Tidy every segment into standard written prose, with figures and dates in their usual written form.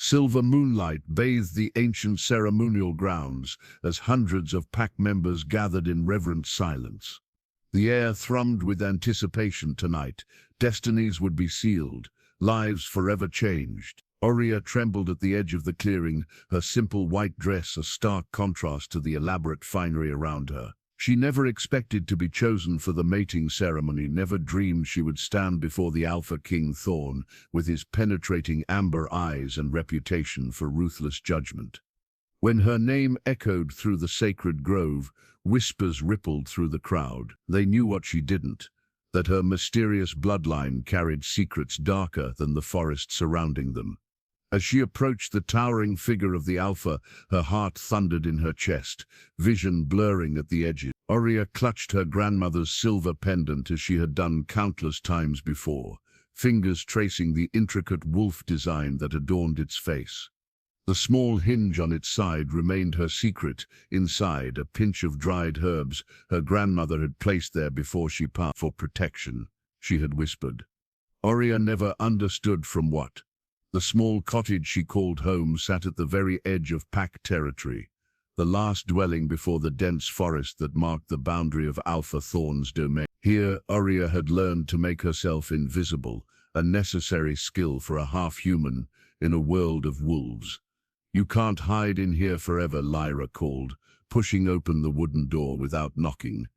Silver moonlight bathed the ancient ceremonial grounds as hundreds of pack members gathered in reverent silence. The air thrummed with anticipation tonight. Destinies would be sealed, lives forever changed. Aria trembled at the edge of the clearing, her simple white dress a stark contrast to the elaborate finery around her. She never expected to be chosen for the mating ceremony, never dreamed she would stand before the Alpha King Thorne with his penetrating amber eyes and reputation for ruthless judgment. When her name echoed through the sacred grove, whispers rippled through the crowd. They knew what she didn't, that her mysterious bloodline carried secrets darker than the forest surrounding them. As she approached the towering figure of the Alpha, her heart thundered in her chest, vision blurring at the edges. Aria clutched her grandmother's silver pendant as she had done countless times before, fingers tracing the intricate wolf design that adorned its face. The small hinge on its side remained her secret. Inside, a pinch of dried herbs her grandmother had placed there before she passed. For protection, she had whispered. Aria never understood from what. The small cottage she called home sat at the very edge of pack territory, the last dwelling before the dense forest that marked the boundary of Alpha Thorne's domain. Here, Aria had learned to make herself invisible, a necessary skill for a half-human in a world of wolves. "You can't hide in here forever," Lyra called, pushing open the wooden door without knocking.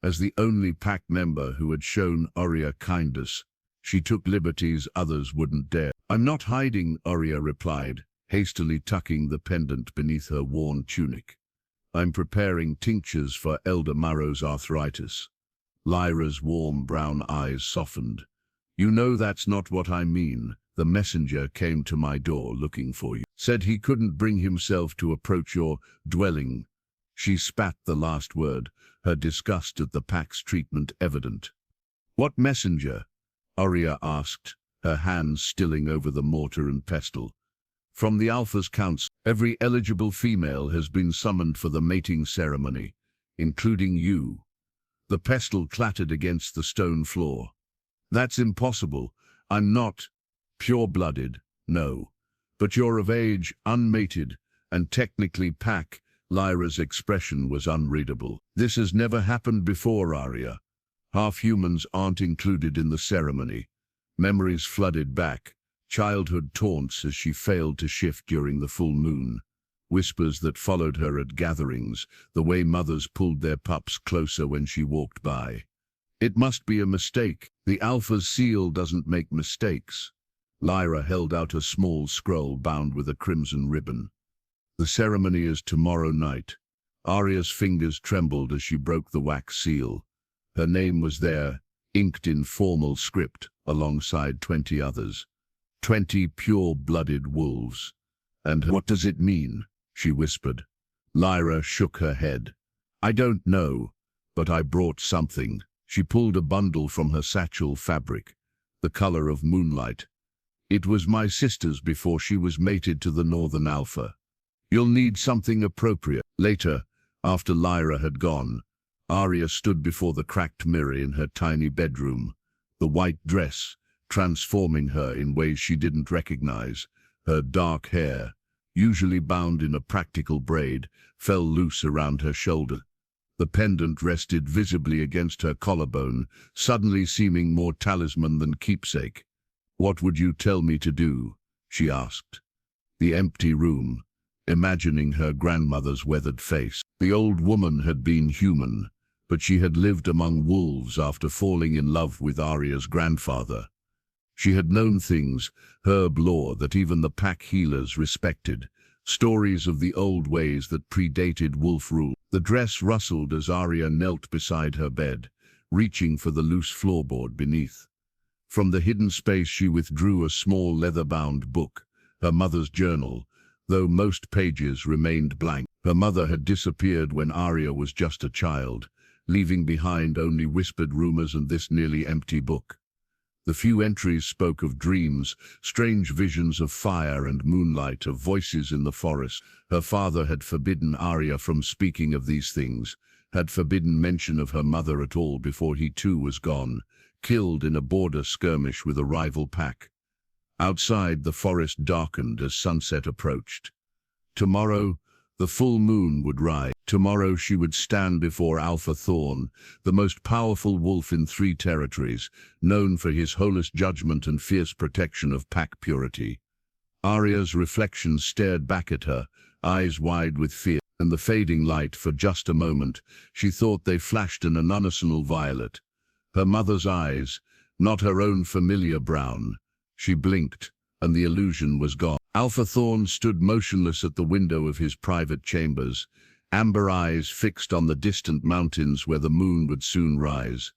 As the only pack member who had shown Aria kindness, she took liberties others wouldn't dare. "I'm not hiding," Aria replied, hastily tucking the pendant beneath her worn tunic. "I'm preparing tinctures for Elder Marrow's arthritis." Lyra's warm brown eyes softened. "You know that's not what I mean. The messenger came to my door looking for you. Said he couldn't bring himself to approach your dwelling." She spat the last word, her disgust at the pack's treatment evident. "What messenger?" Aria asked, her hands stilling over the mortar and pestle. "From the Alpha's council. Every eligible female has been summoned for the mating ceremony, including you." The pestle clattered against the stone floor. "That's impossible. I'm not pure-blooded, no. But you're of age, unmated, and technically pack." Lyra's expression was unreadable. "This has never happened before, Aria. Half-humans aren't included in the ceremony." Memories flooded back, childhood taunts as she failed to shift during the full moon, whispers that followed her at gatherings, the way mothers pulled their pups closer when she walked by. "It must be a mistake. The Alpha's seal doesn't make mistakes." Lyra held out a small scroll bound with a crimson ribbon. "The ceremony is tomorrow night." Aria's fingers trembled as she broke the wax seal. Her name was there, inked in formal script, alongside 20 others. 20 pure-blooded wolves. "And what does it mean?" she whispered. Lyra shook her head. "I don't know, but I brought something." She pulled a bundle from her satchel fabric, the color of moonlight. "It was my sister's before she was mated to the Northern Alpha. You'll need something appropriate." Later, after Lyra had gone, Aria stood before the cracked mirror in her tiny bedroom, the white dress transforming her in ways she didn't recognize. Her dark hair, usually bound in a practical braid, fell loose around her shoulder. The pendant rested visibly against her collarbone, suddenly seeming more talisman than keepsake. "What would you tell me to do?" she asked. The empty room, imagining her grandmother's weathered face. The old woman had been human, but she had lived among wolves after falling in love with Aria's grandfather. She had known things, herb lore that even the pack healers respected, stories of the old ways that predated wolf rule. The dress rustled as Aria knelt beside her bed, reaching for the loose floorboard beneath. From the hidden space she withdrew a small leather-bound book, her mother's journal, though most pages remained blank. Her mother had disappeared when Aria was just a child, leaving behind only whispered rumors and this nearly empty book. The few entries spoke of dreams, strange visions of fire and moonlight, of voices in the forest. Her father had forbidden Aria from speaking of these things, had forbidden mention of her mother at all before he too was gone, killed in a border skirmish with a rival pack. Outside, the forest darkened as sunset approached. Tomorrow, the full moon would rise. Tomorrow she would stand before Alpha Thorne, the most powerful wolf in 3 territories, known for his holiest judgment and fierce protection of pack purity. Aria's reflection stared back at her, eyes wide with fear, and the fading light, for just a moment, she thought they flashed an unassuming violet. Her mother's eyes, not her own familiar brown. She blinked, and the illusion was gone. Alpha Thorne stood motionless at the window of his private chambers, amber eyes fixed on the distant mountains where the moon would soon rise.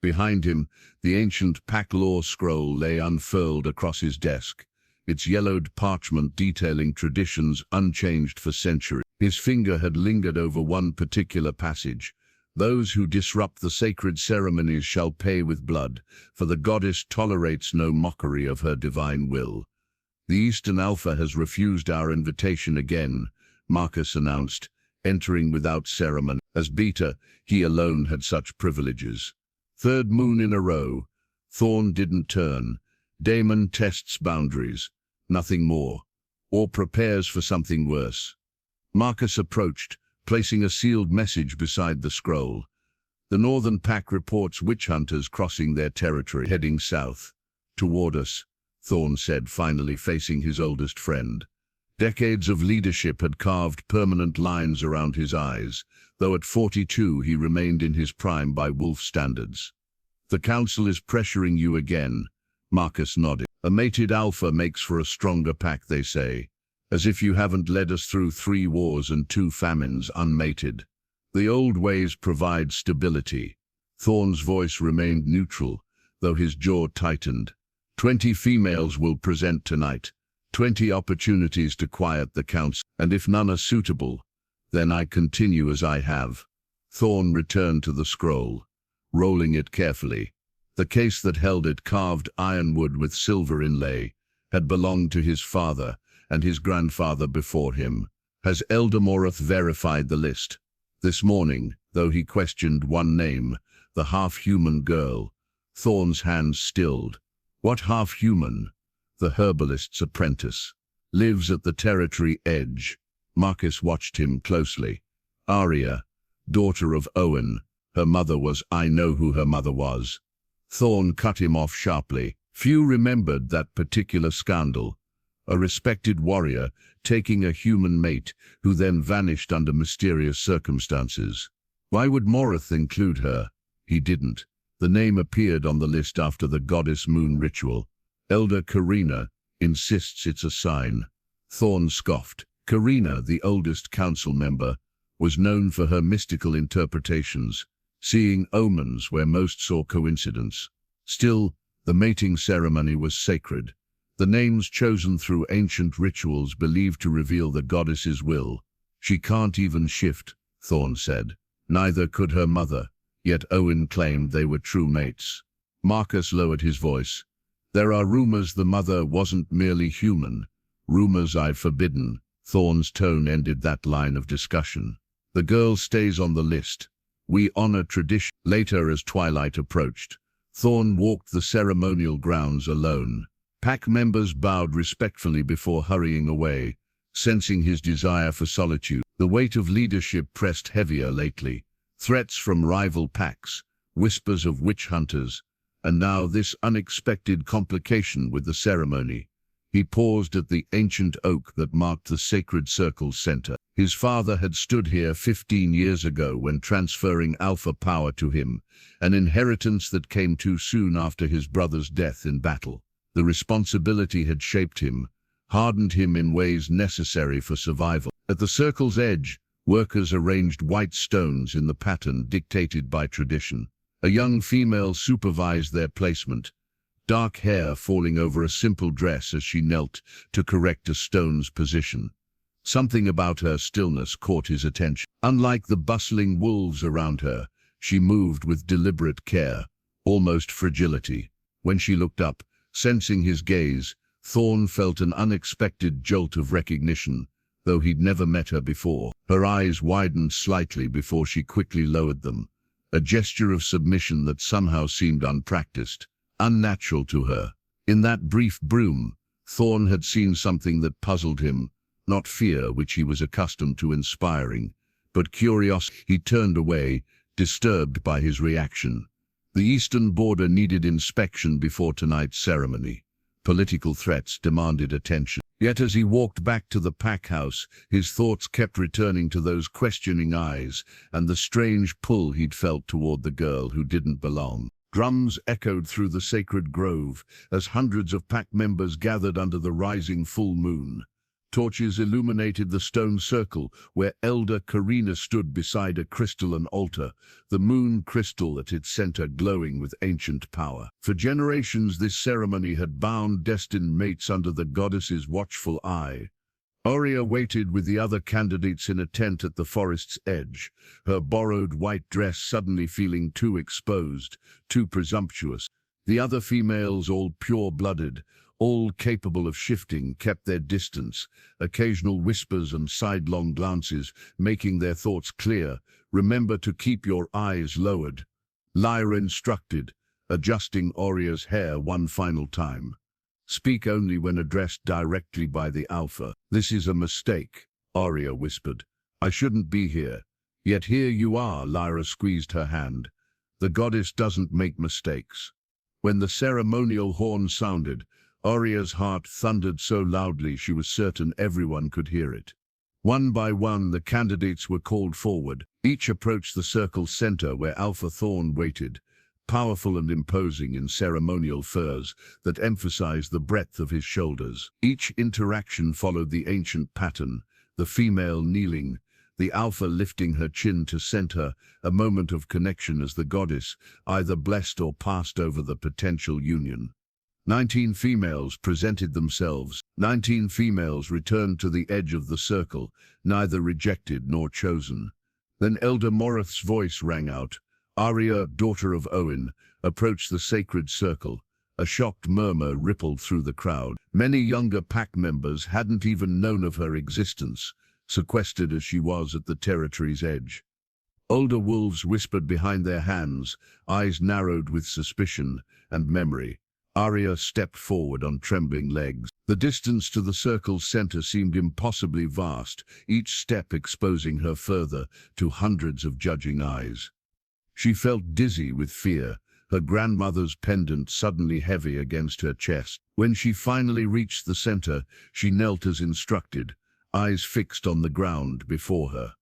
Behind him, the ancient pack law scroll lay unfurled across his desk, its yellowed parchment detailing traditions unchanged for centuries. His finger had lingered over one particular passage. Those who disrupt the sacred ceremonies shall pay with blood, for the goddess tolerates no mockery of her divine will. The Eastern Alpha has refused our invitation again, Marcus announced, entering without ceremony. As Beta, he alone had such privileges. 3rd moon in a row. Thorne didn't turn. Daemon tests boundaries. Nothing more. Or prepares for something worse. Marcus approached, placing a sealed message beside the scroll. The Northern Pack reports witch hunters crossing their territory, heading south. Toward us, Thorne said, finally facing his oldest friend. Decades of leadership had carved permanent lines around his eyes, though at 42 he remained in his prime by wolf standards. The council is pressuring you again, Marcus nodded. A mated alpha makes for a stronger pack, they say. As if you haven't led us through 3 wars and 2 famines unmated. The old ways provide stability. Thorne's voice remained neutral, though his jaw tightened. 20 females will present tonight. 20 opportunities to quiet the council, and if none are suitable, then I continue as I have. Thorne returned to the scroll, rolling it carefully. The case that held it, carved ironwood with silver inlay, had belonged to his father and his grandfather before him. Has Elder Morath verified the list? This morning, though he questioned one name, the half-human girl, Thorne's hands stilled. What half-human? The herbalist's apprentice. Lives at the territory edge. Marcus watched him closely. Aria, daughter of Owen. Her mother was, I know who her mother was. Thorne cut him off sharply. Few remembered that particular scandal. A respected warrior taking a human mate who then vanished under mysterious circumstances. Why would Morath include her? He didn't. The name appeared on the list after the goddess moon ritual. Elder Karina insists it's a sign. Thorne scoffed. Karina, the oldest council member, was known for her mystical interpretations, seeing omens where most saw coincidence. Still, the mating ceremony was sacred. The names chosen through ancient rituals believed to reveal the goddess's will. She can't even shift, Thorne said. Neither could her mother, yet Owen claimed they were true mates. Marcus lowered his voice. There are rumors the mother wasn't merely human. Rumors I've forbidden. Thorne's tone ended that line of discussion. The girl stays on the list. We honor tradition. Later, as twilight approached, Thorne walked the ceremonial grounds alone. Pack members bowed respectfully before hurrying away, sensing his desire for solitude. The weight of leadership pressed heavier lately. Threats from rival packs, whispers of witch hunters, and now this unexpected complication with the ceremony. He paused at the ancient oak that marked the sacred circle's center. His father had stood here 15 years ago when transferring alpha power to him, an inheritance that came too soon after his brother's death in battle. The responsibility had shaped him, hardened him in ways necessary for survival. At the circle's edge, workers arranged white stones in the pattern dictated by tradition. A young female supervised their placement, dark hair falling over a simple dress as she knelt to correct a stone's position. Something about her stillness caught his attention. Unlike the bustling wolves around her, she moved with deliberate care, almost fragility. When she looked up, sensing his gaze, Thorne felt an unexpected jolt of recognition, though he'd never met her before. Her eyes widened slightly before she quickly lowered them, a gesture of submission that somehow seemed unpracticed, unnatural to her. In that brief broom, Thorne had seen something that puzzled him, not fear, which he was accustomed to inspiring, but curiosity. He turned away, disturbed by his reaction. The eastern border needed inspection before tonight's ceremony. Political threats demanded attention. Yet as he walked back to the pack house, his thoughts kept returning to those questioning eyes and the strange pull he'd felt toward the girl who didn't belong. Drums echoed through the sacred grove as hundreds of pack members gathered under the rising full moon. Torches illuminated the stone circle where Elder Karina stood beside a crystalline altar, the moon crystal at its center glowing with ancient power. For generations this ceremony had bound destined mates under the goddess's watchful eye. Aria waited with the other candidates in a tent at the forest's edge, her borrowed white dress suddenly feeling too exposed, too presumptuous. The other females, all pure-blooded, all capable of shifting, kept their distance, occasional whispers and sidelong glances, making their thoughts clear. "Remember to keep your eyes lowered," Lyra instructed, adjusting Aria's hair one final time. "Speak only when addressed directly by the Alpha." "This is a mistake," Aria whispered. "I shouldn't be here. Yet here you are." Lyra squeezed her hand. "The goddess doesn't make mistakes." When the ceremonial horn sounded, Aria's heart thundered so loudly she was certain everyone could hear it. One by one, the candidates were called forward. Each approached the circle's center where Alpha Thorne waited, powerful and imposing in ceremonial furs that emphasized the breadth of his shoulders. Each interaction followed the ancient pattern, the female kneeling, the Alpha lifting her chin to center, a moment of connection as the goddess either blessed or passed over the potential union. 19 females presented themselves. 19 females returned to the edge of the circle, neither rejected nor chosen. Then Elder Morith's voice rang out. Aria, daughter of Owen, approached the sacred circle. A shocked murmur rippled through the crowd. Many younger pack members hadn't even known of her existence, sequestered as she was at the territory's edge. Older wolves whispered behind their hands, eyes narrowed with suspicion and memory. Aria stepped forward on trembling legs. The distance to the circle's center seemed impossibly vast, each step exposing her further to hundreds of judging eyes. She felt dizzy with fear, her grandmother's pendant suddenly heavy against her chest. When she finally reached the center, she knelt as instructed, eyes fixed on the ground before her.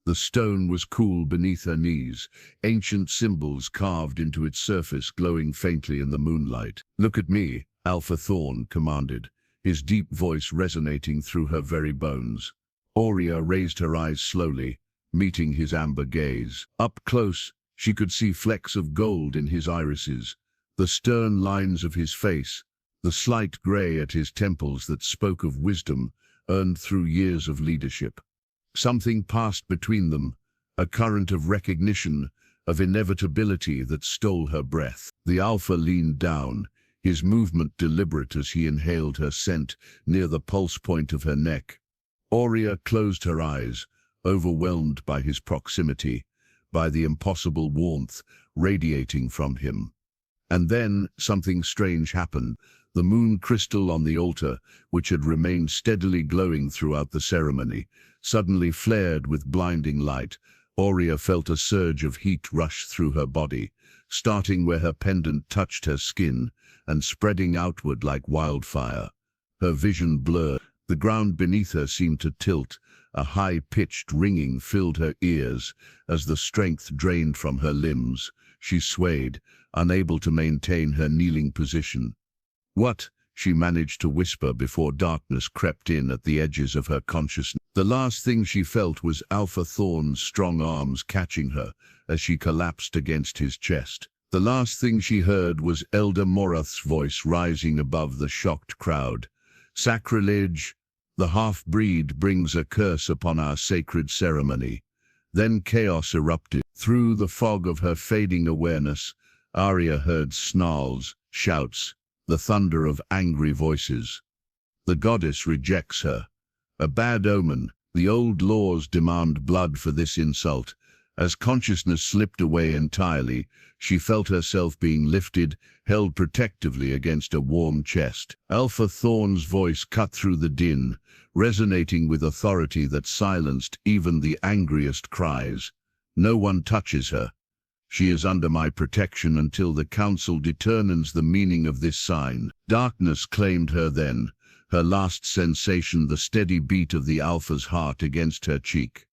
The stone was cool beneath her knees, ancient symbols carved into its surface glowing faintly in the moonlight. "Look at me," Alpha Thorne commanded, his deep voice resonating through her very bones. Aria raised her eyes slowly, meeting his amber gaze. Up close, she could see flecks of gold in his irises, the stern lines of his face, the slight gray at his temples that spoke of wisdom earned through years of leadership. Something passed between them, a current of recognition, of inevitability that stole her breath. The Alpha leaned down, his movement deliberate as he inhaled her scent near the pulse point of her neck. Aria closed her eyes, overwhelmed by his proximity, by the impossible warmth radiating from him. And then something strange happened. The moon crystal on the altar, which had remained steadily glowing throughout the ceremony, suddenly flared with blinding light. Aria felt a surge of heat rush through her body, starting where her pendant touched her skin and spreading outward like wildfire. Her vision blurred. The ground beneath her seemed to tilt. A high-pitched ringing filled her ears as the strength drained from her limbs. She swayed, unable to maintain her kneeling position. "What?" she managed to whisper before darkness crept in at the edges of her consciousness. The last thing she felt was Alpha Thorne's strong arms catching her as she collapsed against his chest. The last thing she heard was Elder Morith's voice rising above the shocked crowd. "Sacrilege! The half-breed brings a curse upon our sacred ceremony." Then chaos erupted. Through the fog of her fading awareness, Aria heard snarls, shouts, the thunder of angry voices. The goddess rejects her. A bad omen. The old laws demand blood for this insult, As consciousness slipped away entirely, she felt herself being lifted, held protectively against a warm chest. Alpha Thorne's voice cut through the din, resonating with authority that silenced even the angriest cries. "No one touches her. She is under my protection until the council determines the meaning of this sign." Darkness claimed her then, her last sensation the steady beat of the Alpha's heart against her cheek.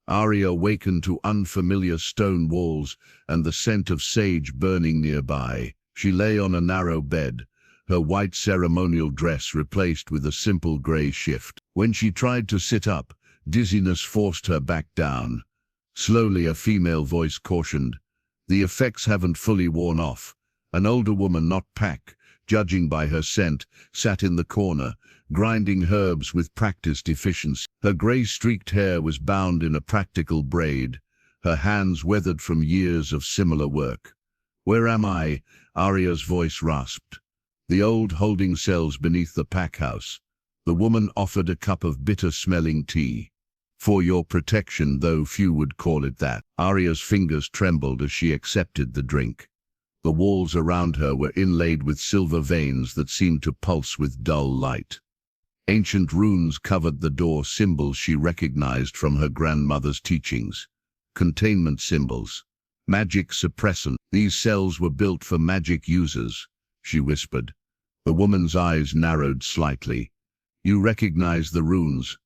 Aria wakened to unfamiliar stone walls and the scent of sage burning nearby. She lay on a narrow bed, her white ceremonial dress replaced with a simple grey shift. When she tried to sit up, dizziness forced her back down. Slowly, a female voice cautioned, "The effects haven't fully worn off." An older woman, not Pack, judging by her scent, sat in the corner, grinding herbs with practiced efficiency. Her grey-streaked hair was bound in a practical braid, her hands weathered from years of similar work. "Where am I?" Aria's voice rasped. "The old holding cells beneath the pack house." The woman offered a cup of bitter-smelling tea. "For your protection, though few would call it that." Aria's fingers trembled as she accepted the drink. The walls around her were inlaid with silver veins that seemed to pulse with dull light. Ancient runes covered the door, symbols she recognized from her grandmother's teachings. Containment symbols. Magic suppressant. "These cells were built for magic users," she whispered. The woman's eyes narrowed slightly. "You recognize the runes?"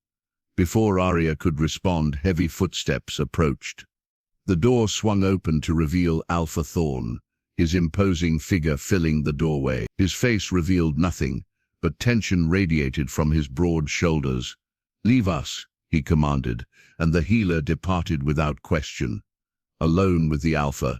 Before Aria could respond, heavy footsteps approached. The door swung open to reveal Alpha Thorne, his imposing figure filling the doorway. His face revealed nothing, but tension radiated from his broad shoulders. "Leave us," he commanded, and the healer departed without question. Alone with the Alpha,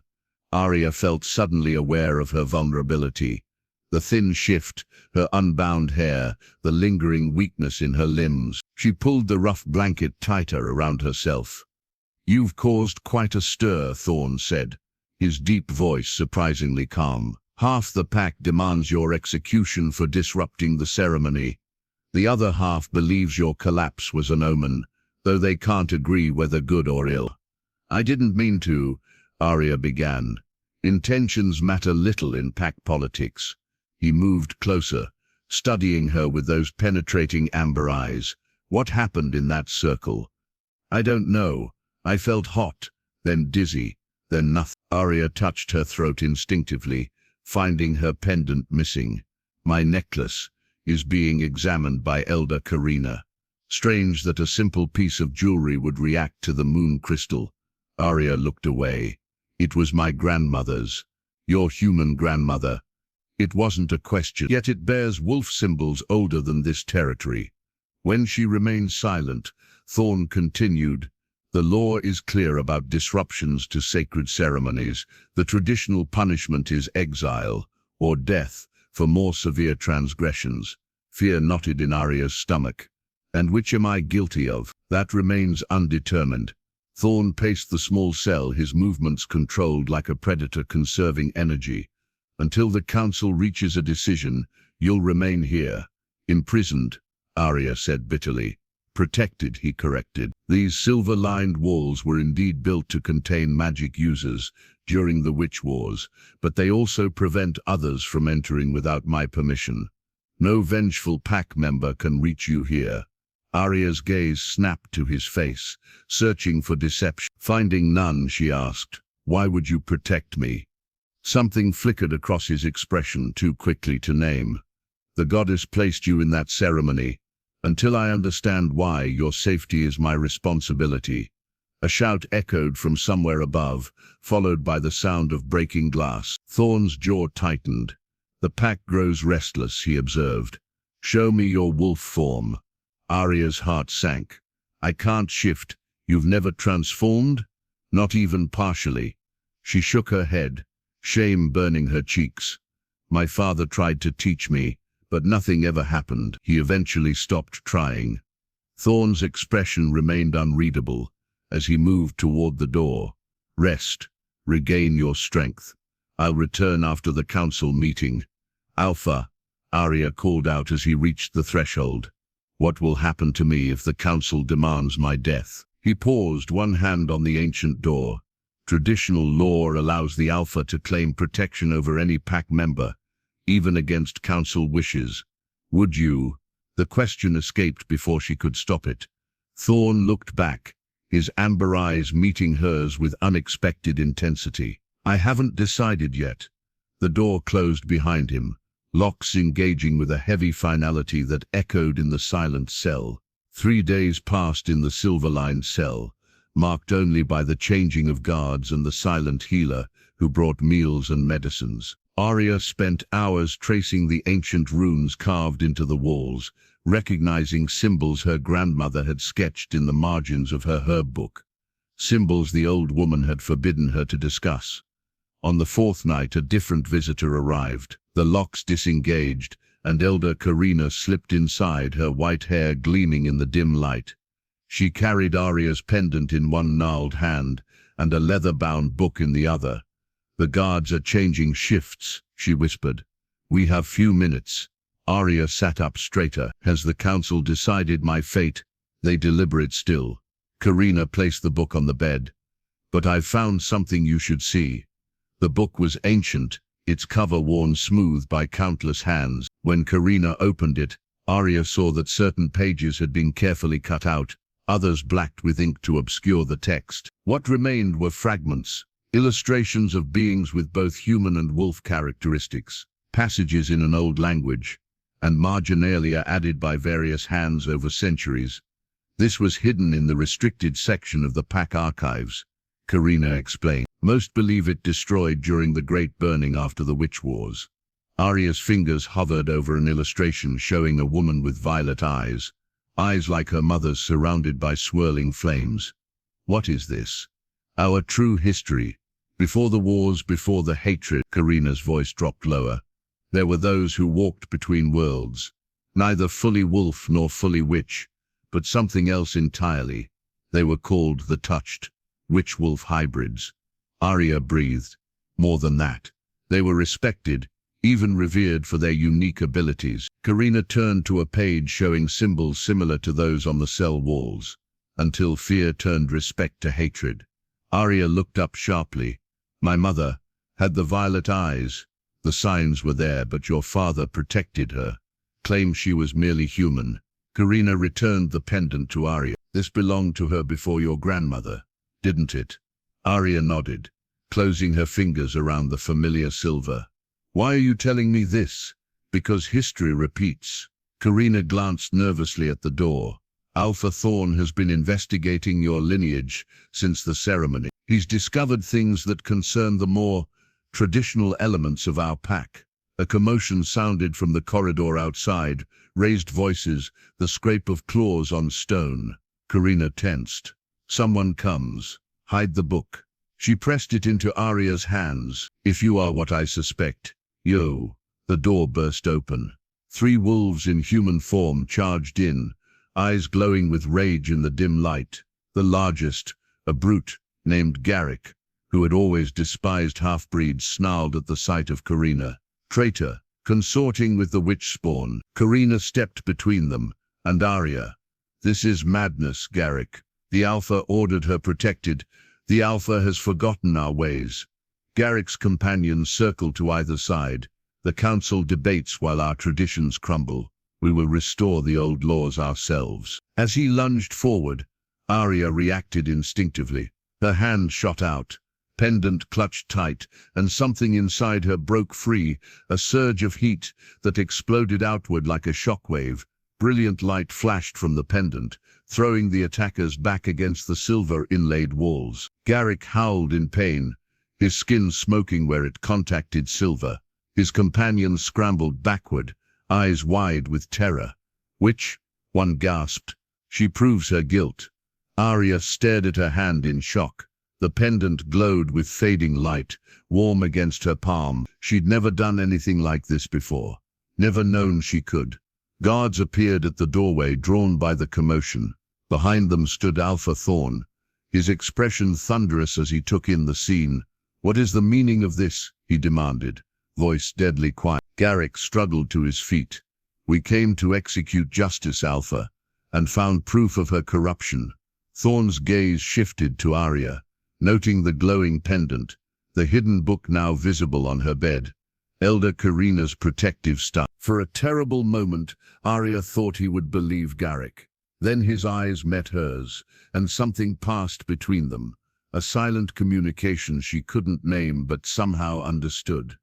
Aria felt suddenly aware of her vulnerability. The thin shift, her unbound hair, the lingering weakness in her limbs. She pulled the rough blanket tighter around herself. "You've caused quite a stir," Thorne said, his deep voice surprisingly calm. "Half the pack demands your execution for disrupting the ceremony. The other half believes your collapse was an omen, though they can't agree whether good or ill." "I didn't mean to," Aria began. "Intentions matter little in pack politics." He moved closer, studying her with those penetrating amber eyes. "What happened in that circle?" "I don't know. I felt hot, then dizzy, then nothing." Aria touched her throat instinctively, finding her pendant missing. "My necklace is being examined by Elder Karina. Strange that a simple piece of jewelry would react to the moon crystal." Aria looked away. "It was my grandmother's. Your human grandmother." It wasn't a question, yet it bears wolf symbols older than this territory. When she remained silent, Thorne continued, "The law is clear about disruptions to sacred ceremonies. The traditional punishment is exile, or death, for more severe transgressions." Fear knotted in Aria's stomach. "And which am I guilty of?" "That remains undetermined." Thorne paced the small cell, his movements controlled like a predator conserving energy. "Until the council reaches a decision, you'll remain here. Imprisoned," Aria said bitterly. "Protected," he corrected. These silver-lined walls were indeed built to contain magic users during the Witch Wars, but they also prevent others from entering without my permission. No vengeful pack member can reach you here." Aria's gaze snapped to his face, searching for deception. Finding none, she asked, "Why would you protect me?" Something flickered across his expression, too quickly to name. "The goddess placed you in that ceremony. Until I understand why, your safety is my responsibility." A shout echoed from somewhere above, followed by the sound of breaking glass. Thorne's jaw tightened. "The pack grows restless," he observed. "Show me your wolf form." Aria's heart sank. "I can't shift. You've never transformed?" "Not even partially." She shook her head, shame burning her cheeks. "My father tried to teach me, but nothing ever happened." He eventually stopped trying. Thorne's expression remained unreadable as he moved toward the door. "Rest. Regain your strength. I'll return after the council meeting." "Alpha," Aria called out as he reached the threshold. "What will happen to me if the council demands my death?" He paused, one hand on the ancient door, Traditional law allows the Alpha to claim protection over any pack member, even against council wishes. Would you? The question escaped before she could stop it. Thorne looked back, his amber eyes meeting hers with unexpected intensity. I haven't decided yet. The door closed behind him, locks engaging with a heavy finality that echoed in the silent cell. 3 days passed in the silver-lined cell, marked only by the changing of guards and the silent healer who brought meals and medicines. Aria spent hours tracing the ancient runes carved into the walls, recognizing symbols her grandmother had sketched in the margins of her herb book, symbols the old woman had forbidden her to discuss. On the 4th night, a different visitor arrived. The locks disengaged, and Elder Karina slipped inside, her white hair gleaming in the dim light. She carried Aria's pendant in one gnarled hand and a leather-bound book in the other. The guards are changing shifts, she whispered. We have few minutes. Aria sat up straighter. Has the council decided my fate? They deliberate still. Karina placed the book on the bed. But I've found something you should see. The book was ancient, its cover worn smooth by countless hands. When Karina opened it, Aria saw that certain pages had been carefully cut out, others blacked with ink to obscure the text. What remained were fragments, illustrations of beings with both human and wolf characteristics, passages in an old language, and marginalia added by various hands over centuries. This was hidden in the restricted section of the pack archives, Karina explained. Most believe it destroyed during the Great Burning after the Witch Wars. Aria's fingers hovered over an illustration showing a woman with violet eyes like her mother's surrounded by swirling flames. What is this? Our true history. Before the wars, before the hatred. Karina's voice dropped lower. There were those who walked between worlds, neither fully wolf nor fully witch, but something else entirely. They were called the touched, witch-wolf hybrids. Aria breathed. More than that. They were respected, even revered for their unique abilities. Karina turned to a page showing symbols similar to those on the cell walls, until fear turned respect to hatred. Aria looked up sharply. My mother had the violet eyes. The signs were there, but your father protected her, claimed she was merely human. Karina returned the pendant to Aria. This belonged to her before your grandmother, didn't it? Aria nodded, closing her fingers around the familiar silver. Why are you telling me this? Because history repeats. Karina glanced nervously at the door. Alpha Thorne has been investigating your lineage since the ceremony. He's discovered things that concern the more traditional elements of our pack. A commotion sounded from the corridor outside, raised voices, the scrape of claws on stone. Karina tensed. Someone comes. Hide the book. She pressed it into Aria's hands. If you are what I suspect, yo. The door burst open. 3 wolves in human form charged in, eyes glowing with rage in the dim light. The largest, a brute named Garrick, who had always despised half-breeds, snarled at the sight of Karina. Traitor, consorting with the witch spawn. Karina stepped between them, and Aria. This is madness, Garrick. The Alpha ordered her protected. The Alpha has forgotten our ways. Garrick's companions circled to either side. The council debates while our traditions crumble. We will restore the old laws ourselves. As he lunged forward, Aria reacted instinctively. Her hand shot out, pendant clutched tight, and something inside her broke free, a surge of heat that exploded outward like a shockwave. Brilliant light flashed from the pendant, throwing the attackers back against the silver-inlaid walls. Garrick howled in pain, his skin smoking where it contacted silver. His companions scrambled backward, eyes wide with terror. Witch, one gasped. She proves her guilt. Aria stared at her hand in shock. The pendant glowed with fading light, warm against her palm. She'd never done anything like this before, never known she could. Guards appeared at the doorway, drawn by the commotion. Behind them stood Alpha Thorne, his expression thunderous as he took in the scene. What is the meaning of this? He demanded, voice deadly quiet. Garrick struggled to his feet. We came to execute justice, Alpha, and found proof of her corruption. Thorne's gaze shifted to Aria. noting the glowing pendant, the hidden book now visible on her bed. Elder Karina's protective staff. For a terrible moment, Aria thought he would believe Garrick. Then his eyes met hers, and something passed between them, a silent communication she couldn't name but somehow understood.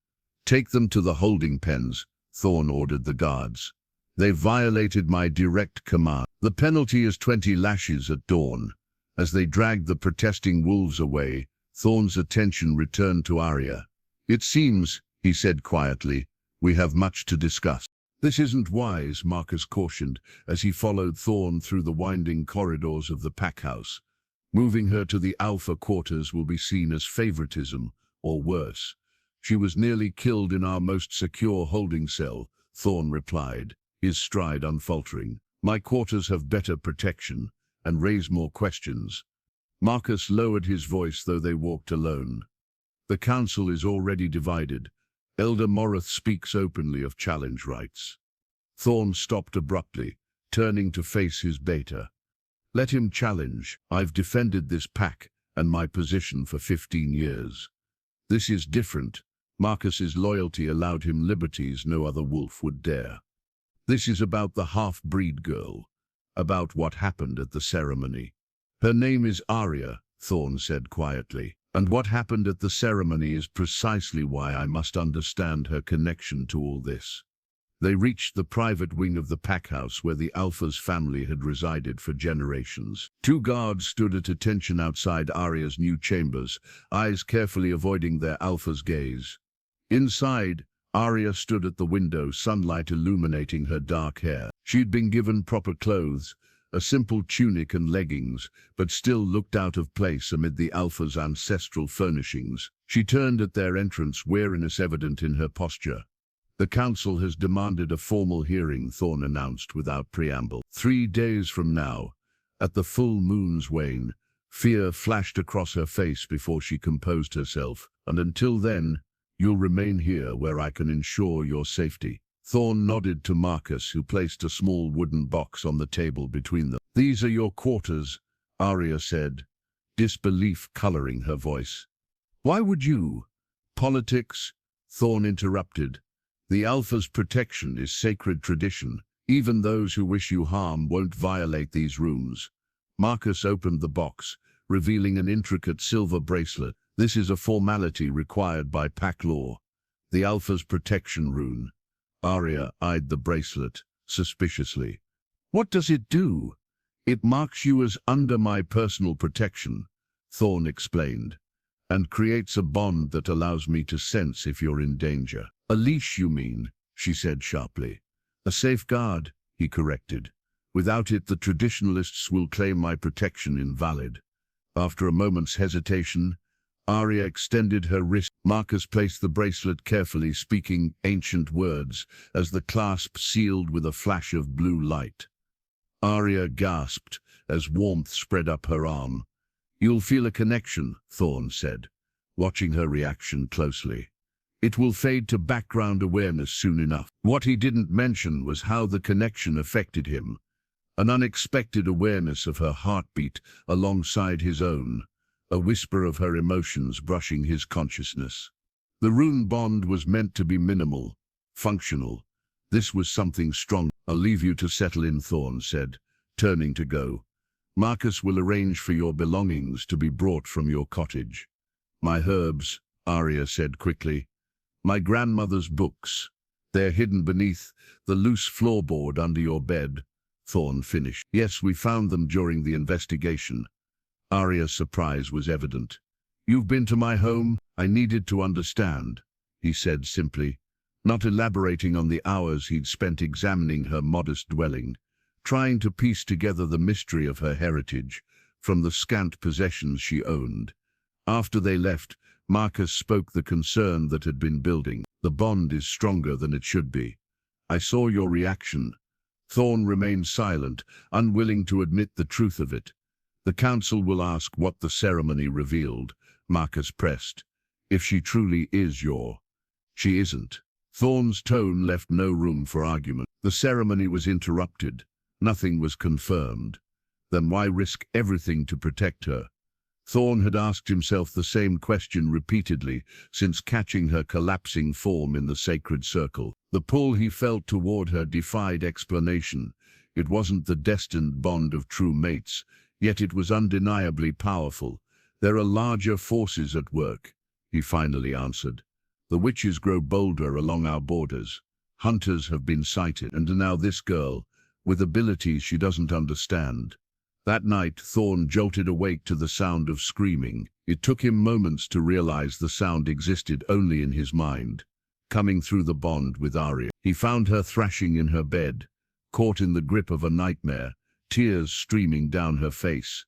"Take them to the holding pens," Thorne ordered the guards. "They violated my direct command. The penalty is 20 lashes at dawn." As they dragged the protesting wolves away, Thorne's attention returned to Aria. "It seems," he said quietly, "we have much to discuss." "This isn't wise," Marcus cautioned as he followed Thorne through the winding corridors of the pack house. "Moving her to the Alpha quarters will be seen as favoritism, or worse. She was nearly killed in our most secure holding cell," Thorne replied, his stride unfaltering. "My quarters have better protection and raise more questions." Marcus lowered his voice, though they walked alone. "The council is already divided. Elder Morith speaks openly of challenge rights." Thorne stopped abruptly, turning to face his beta. "Let him challenge. I've defended this pack and my position for 15 years. This is different. Marcus's loyalty allowed him liberties no other wolf would dare. This is about the half-breed girl, about what happened at the ceremony." "Her name is Aria," Thorne said quietly. "And what happened at the ceremony is precisely why I must understand her connection to all this." They reached the private wing of the pack house where the Alpha's family had resided for generations. 2 guards stood at attention outside Aria's new chambers, eyes carefully avoiding their Alpha's gaze. Inside, Aria stood at the window, sunlight illuminating her dark hair. She'd been given proper clothes, a simple tunic and leggings, but still looked out of place amid the Alpha's ancestral furnishings. She turned at their entrance, weariness evident in her posture. "The council has demanded a formal hearing," Thorne announced without preamble. 3 days from now, at the full moon's wane, fear flashed across her face before she composed herself. "And until then, you'll remain here where I can ensure your safety." Thorne nodded to Marcus, who placed a small wooden box on the table between them. "These are your quarters," Aria said, disbelief coloring her voice. "Why would you?" "Politics," Thorne interrupted. "The Alpha's protection is sacred tradition. Even those who wish you harm won't violate these rooms." Marcus opened the box, revealing an intricate silver bracelet. "This is a formality required by pack law. The Alpha's protection rune." Aria eyed the bracelet suspiciously. "What does it do?" "It marks you as under my personal protection," Thorne explained, "and creates a bond that allows me to sense if you're in danger." "A leash, you mean?" she said sharply. "A safeguard," he corrected. "Without it, the traditionalists will claim my protection invalid." After a moment's hesitation, Aria extended her wrist. Marcus placed the bracelet carefully, speaking ancient words, as the clasp sealed with a flash of blue light. Aria gasped as warmth spread up her arm. "You'll feel a connection," Thorne said, watching her reaction closely. "It will fade to background awareness soon enough." What he didn't mention was how the connection affected him. An unexpected awareness of her heartbeat alongside his own, a whisper of her emotions brushing his consciousness. The rune bond was meant to be minimal, functional. This was something strong. "I'll leave you to settle in," Thorne said, turning to go. "Marcus will arrange for your belongings to be brought from your cottage." "My herbs," Aria said quickly. "My grandmother's books. They're hidden beneath the loose floorboard under your bed," Thorne finished. "Yes, we found them during the investigation." Aria's surprise was evident. "You've been to my home?" "I needed to understand," he said simply, not elaborating on the hours he'd spent examining her modest dwelling, trying to piece together the mystery of her heritage from the scant possessions she owned. After they left, Marcus spoke the concern that had been building. "The bond is stronger than it should be. I saw your reaction." Thorne remained silent, unwilling to admit the truth of it. "The council will ask what the ceremony revealed," Marcus pressed. "If she truly is your—" "She isn't." Thorne's tone left no room for argument. "The ceremony was interrupted. Nothing was confirmed. Then why risk everything to protect her?" Thorne had asked himself the same question repeatedly since catching her collapsing form in the sacred circle. The pull he felt toward her defied explanation. It wasn't the destined bond of true mates, yet it was undeniably powerful. There are larger forces at work, he finally answered. The witches grow bolder along our borders. Hunters have been sighted, and now this girl, with abilities she doesn't understand. That night, Thorne jolted awake to the sound of screaming. It took him moments to realize the sound existed only in his mind. Coming through the bond with Aria, he found her thrashing in her bed, caught in the grip of a nightmare, tears streaming down her face.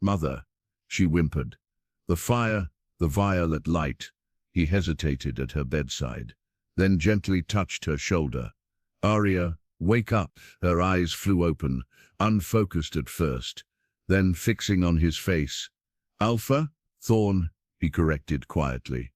"Mother," she whimpered. "The fire, the violet light." He hesitated at her bedside, then gently touched her shoulder. "Aria, wake up." Her eyes flew open, unfocused at first, then fixing on his face. "Alpha? Thorne," he corrected quietly.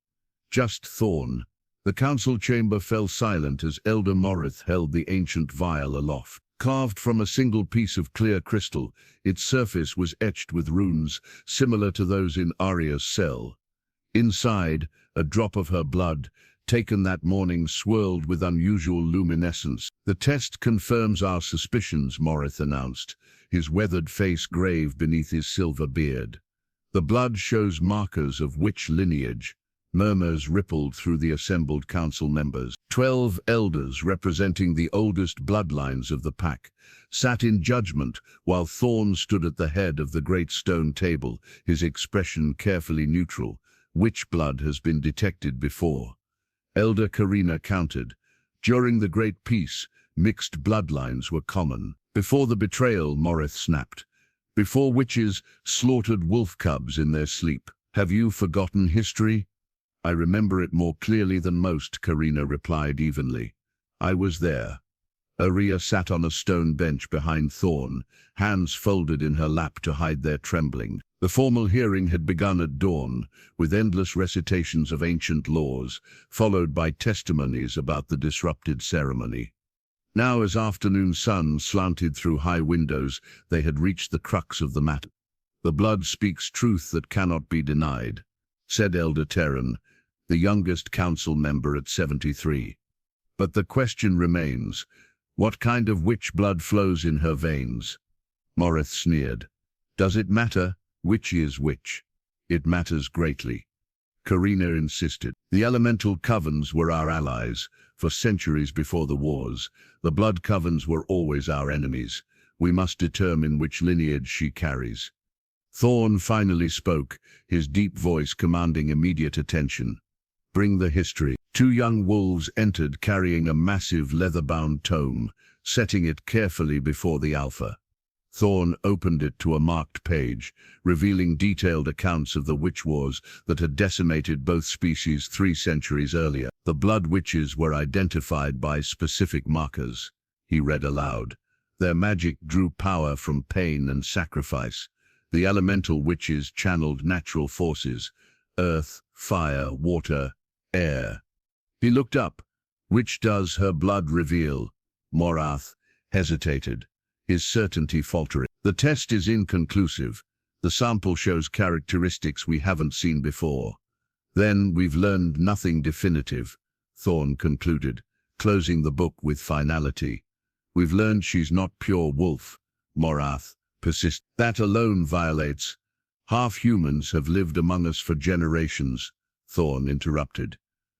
"Just Thorne." The council chamber fell silent as Elder Morith held the ancient vial aloft. Carved from a single piece of clear crystal, its surface was etched with runes similar to those in Aria's cell. Inside, a drop of her blood, taken that morning, swirled with unusual luminescence. "The test confirms our suspicions," Morith announced, his weathered face grave beneath his silver beard. "The blood shows markers of witch lineage." Murmurs rippled through the assembled council members. 12 elders representing the oldest bloodlines of the pack sat in judgment while Thorne stood at the head of the great stone table, his expression carefully neutral. "Witch blood has been detected before." Elder Karina countered. "During the Great Peace, mixed bloodlines were common. Before the betrayal," Morith snapped. "Before witches slaughtered wolf cubs in their sleep. Have you forgotten history?" "I remember it more clearly than most," Karina replied evenly. "I was there." Aria sat on a stone bench behind Thorne, hands folded in her lap to hide their trembling. The formal hearing had begun at dawn, with endless recitations of ancient laws, followed by testimonies about the disrupted ceremony. Now, as afternoon sun slanted through high windows, they had reached the crux of the matter. "The blood speaks truth that cannot be denied," said Elder Terran, the youngest council member at 73. "But the question remains, what kind of witch blood flows in her veins?" Morith sneered. "Does it matter? Which is which?" "It matters greatly," Karina insisted. "The elemental covens were our allies. For centuries before the wars, the blood covens were always our enemies. We must determine which lineage she carries." Thorne finally spoke, his deep voice commanding immediate attention. "Bring the history." 2 young wolves entered carrying a massive leather-bound tome, setting it carefully before the Alpha. Thorne opened it to a marked page, revealing detailed accounts of the witch wars that had decimated both species 3 centuries earlier. "The blood witches were identified by specific markers," he read aloud. "Their magic drew power from pain and sacrifice. The elemental witches channeled natural forces: earth, fire, water, air." He looked up. "Which does her blood reveal?" Morath hesitated, his certainty faltering. "The test is inconclusive. The sample shows characteristics we haven't seen before." "Then we've learned nothing definitive," Thorne concluded, closing the book with finality. "We've learned she's not pure wolf," Morath persisted. "That alone violates." "Half-humans have lived among us for generations," Thorne interrupted.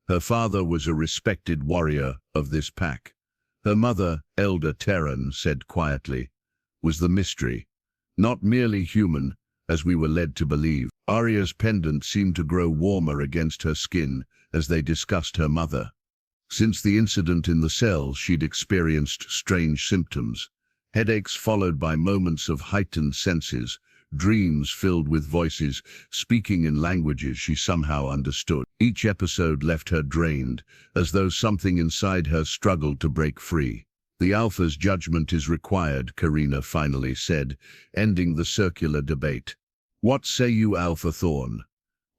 "Her father was a respected warrior of this pack. Her mother, Elder Terran, said quietly, was the mystery. Not merely human, as we were led to believe." Aria's pendant seemed to grow warmer against her skin as they discussed her mother. Since the incident in the cell, she'd experienced strange symptoms. Headaches followed by moments of heightened senses, dreams filled with voices speaking in languages she somehow understood. Each episode left her drained, as though something inside her struggled to break free. "The Alpha's judgment is required," Karina finally said, ending the circular debate. "What say you, Alpha Thorne?"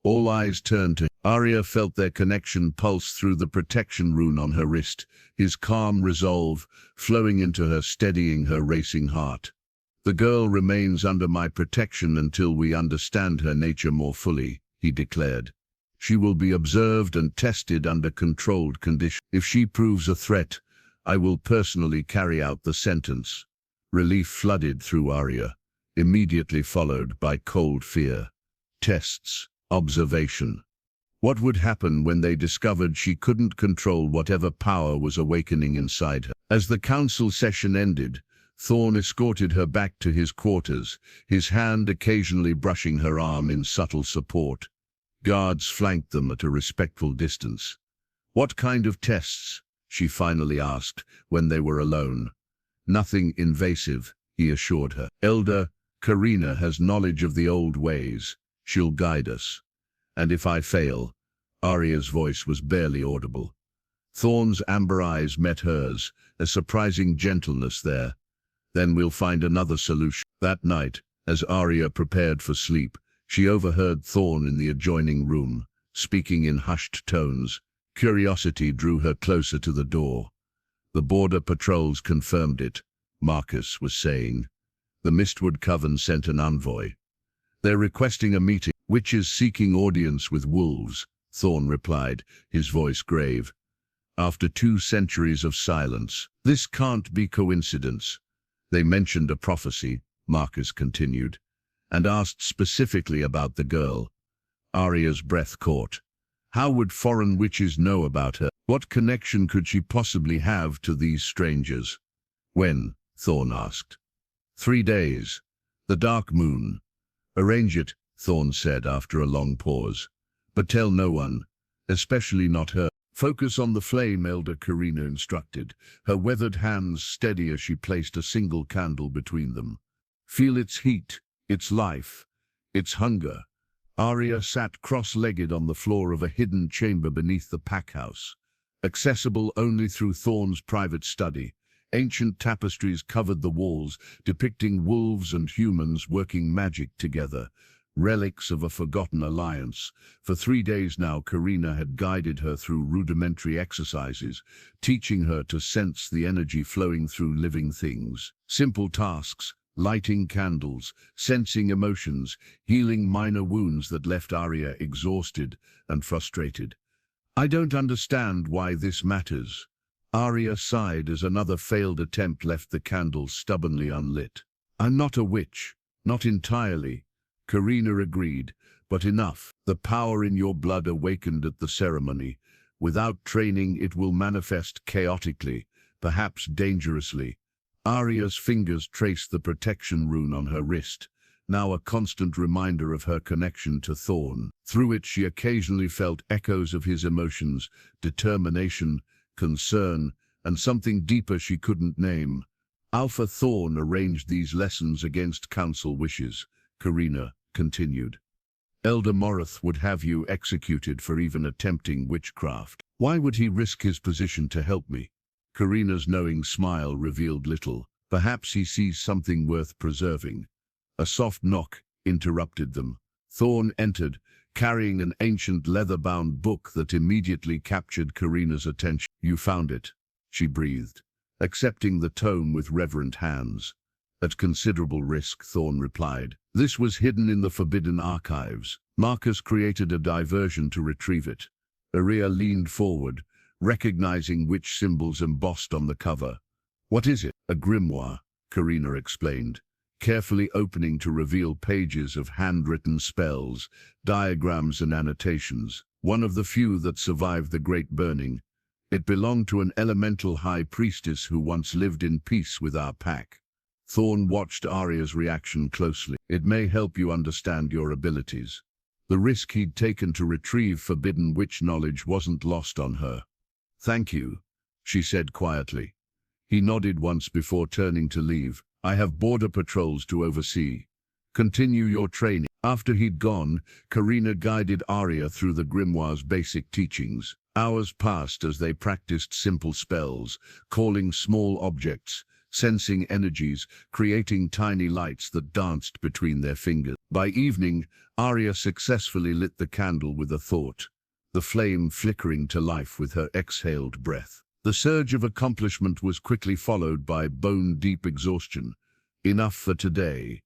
All eyes turned to Aria, felt their connection pulse through the protection rune on her wrist, his calm resolve flowing into her, steadying her racing heart. The girl remains under my protection until we understand her nature more fully, he declared. She will be observed and tested under controlled conditions. If she proves a threat, I will personally carry out the sentence. Relief flooded through Aria, immediately followed by cold fear. Tests, observation. What would happen when they discovered she couldn't control whatever power was awakening inside her? As the council session ended, Thorne escorted her back to his quarters, his hand occasionally brushing her arm in subtle support. Guards flanked them at a respectful distance. "What kind of tests?" she finally asked when they were alone. "Nothing invasive," he assured her. "Elder Karina has knowledge of the old ways. She'll guide us. And if I fail," Aria's voice was barely audible. Thorne's amber eyes met hers, a surprising gentleness there. "Then we'll find another solution." That night, as Aria prepared for sleep, she overheard Thorne in the adjoining room, speaking in hushed tones. Curiosity drew her closer to the door. "The border patrols confirmed it," Marcus was saying. "The Mistwood Coven sent an envoy. They're requesting a meeting." "Witches seeking audience with wolves," Thorne replied, his voice grave. "After 2 centuries of silence, this can't be coincidence." "They mentioned a prophecy," Marcus continued, "and asked specifically about the girl." Aria's breath caught. How would foreign witches know about her? What connection could she possibly have to these strangers? "When?" Thorne asked. 3 days. The dark moon. "Arrange it," Thorne said after a long pause. "But tell no one, especially not her." "Focus on the flame," Elder Karina instructed, her weathered hands steady as she placed a single candle between them. "Feel its heat, its life, its hunger." Aria sat cross-legged on the floor of a hidden chamber beneath the packhouse, accessible only through Thorne's private study. Ancient tapestries covered the walls, depicting wolves and humans working magic together, relics of a forgotten alliance. For 3 days now, Karina had guided her through rudimentary exercises, teaching her to sense the energy flowing through living things. Simple tasks: lighting candles, sensing emotions, healing minor wounds that left Aria exhausted and frustrated. "I don't understand why this matters." Aria sighed as another failed attempt left the candle stubbornly unlit. "I'm not a witch, not entirely," Karina agreed, "but enough. The power in your blood awakened at the ceremony. Without training, it will manifest chaotically, perhaps dangerously." Aria's fingers traced the protection rune on her wrist, now a constant reminder of her connection to Thorne. Through it she occasionally felt echoes of his emotions, determination, concern, and something deeper she couldn't name. "Alpha Thorne arranged these lessons against council wishes," Karina continued. "Elder Morith would have you executed for even attempting witchcraft. Why would he risk his position to help me?" Karina's knowing smile revealed little. "Perhaps he sees something worth preserving." A soft knock interrupted them. Thorne entered, carrying an ancient leather-bound book that immediately captured Karina's attention. "You found it," she breathed, accepting the tome with reverent hands. "At considerable risk," Thorne replied. "This was hidden in the forbidden archives. Marcus created a diversion to retrieve it." Aria leaned forward, recognizing witch symbols embossed on the cover. "What is it?" "A grimoire," Karina explained, carefully opening to reveal pages of handwritten spells, diagrams and annotations. "One of the few that survived the Great Burning. It belonged to an elemental high priestess who once lived in peace with our pack." Thorne watched Aria's reaction closely. "It may help you understand your abilities." The risk he'd taken to retrieve forbidden witch knowledge wasn't lost on her. "Thank you," she said quietly. He nodded once before turning to leave. "I have border patrols to oversee. Continue your training." After he'd gone, Karina guided Aria through the grimoire's basic teachings. Hours passed as they practiced simple spells, calling small objects, sensing energies, creating tiny lights that danced between their fingers. By evening, Aria successfully lit the candle with a thought, the flame flickering to life with her exhaled breath. The surge of accomplishment was quickly followed by bone-deep exhaustion. Enough for today,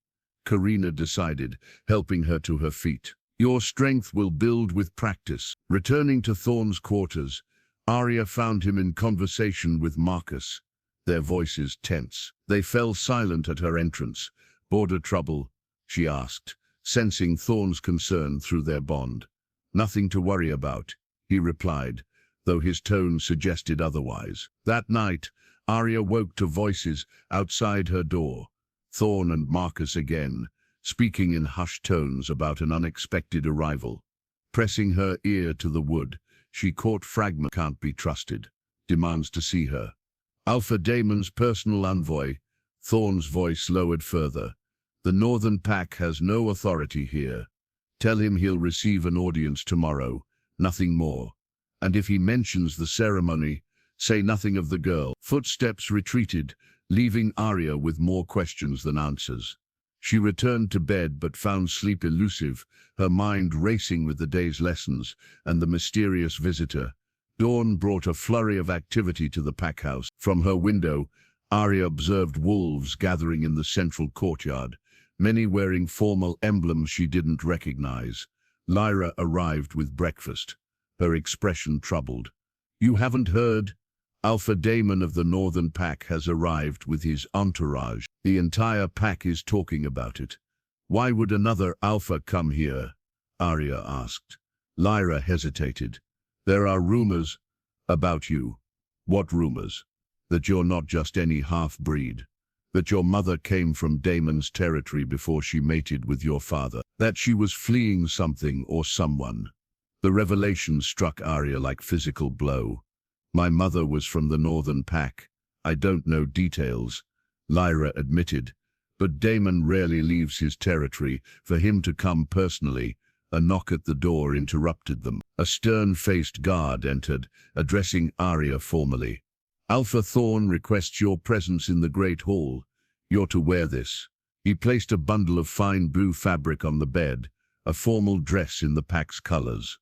Karina decided, helping her to her feet. Your strength will build with practice. Returning to Thorne's quarters, Aria found him in conversation with Marcus, their voices tense. They fell silent at her entrance. Border trouble? She asked, sensing Thorne's concern through their bond. Nothing to worry about, he replied, though his tone suggested otherwise. That night, Aria woke to voices outside her door. Thorne and Marcus again, speaking in hushed tones about an unexpected arrival. Pressing her ear to the wood, she caught fragment. Can't be trusted. Demands to see her. Alpha Daemon's personal envoy. Thorne's voice lowered further. The Northern Pack has no authority here. Tell him he'll receive an audience tomorrow, nothing more. And if he mentions the ceremony, say nothing of the girl. Footsteps retreated, leaving Aria with more questions than answers. She returned to bed but found sleep elusive, her mind racing with the day's lessons and the mysterious visitor. Dawn brought a flurry of activity to the pack house. From her window, Aria observed wolves gathering in the central courtyard, many wearing formal emblems she didn't recognize. Lyra arrived with breakfast, her expression troubled. You haven't heard? Alpha Daemon of the Northern Pack has arrived with his entourage. The entire pack is talking about it. Why would another Alpha come here? Aria asked. Lyra hesitated. There are rumors about you. What rumors? That you're not just any half-breed. That your mother came from Daemon's territory before she mated with your father. That she was fleeing something or someone. The revelation struck Aria like physical blow. My mother was from the Northern Pack. I don't know details, Lyra admitted, but Daemon rarely leaves his territory. For him to come personally, a knock at the door interrupted them. A stern-faced guard entered, addressing Aria formally. Alpha Thorne requests your presence in the Great Hall. You're to wear this. He placed a bundle of fine blue fabric on the bed, a formal dress in the pack's colors.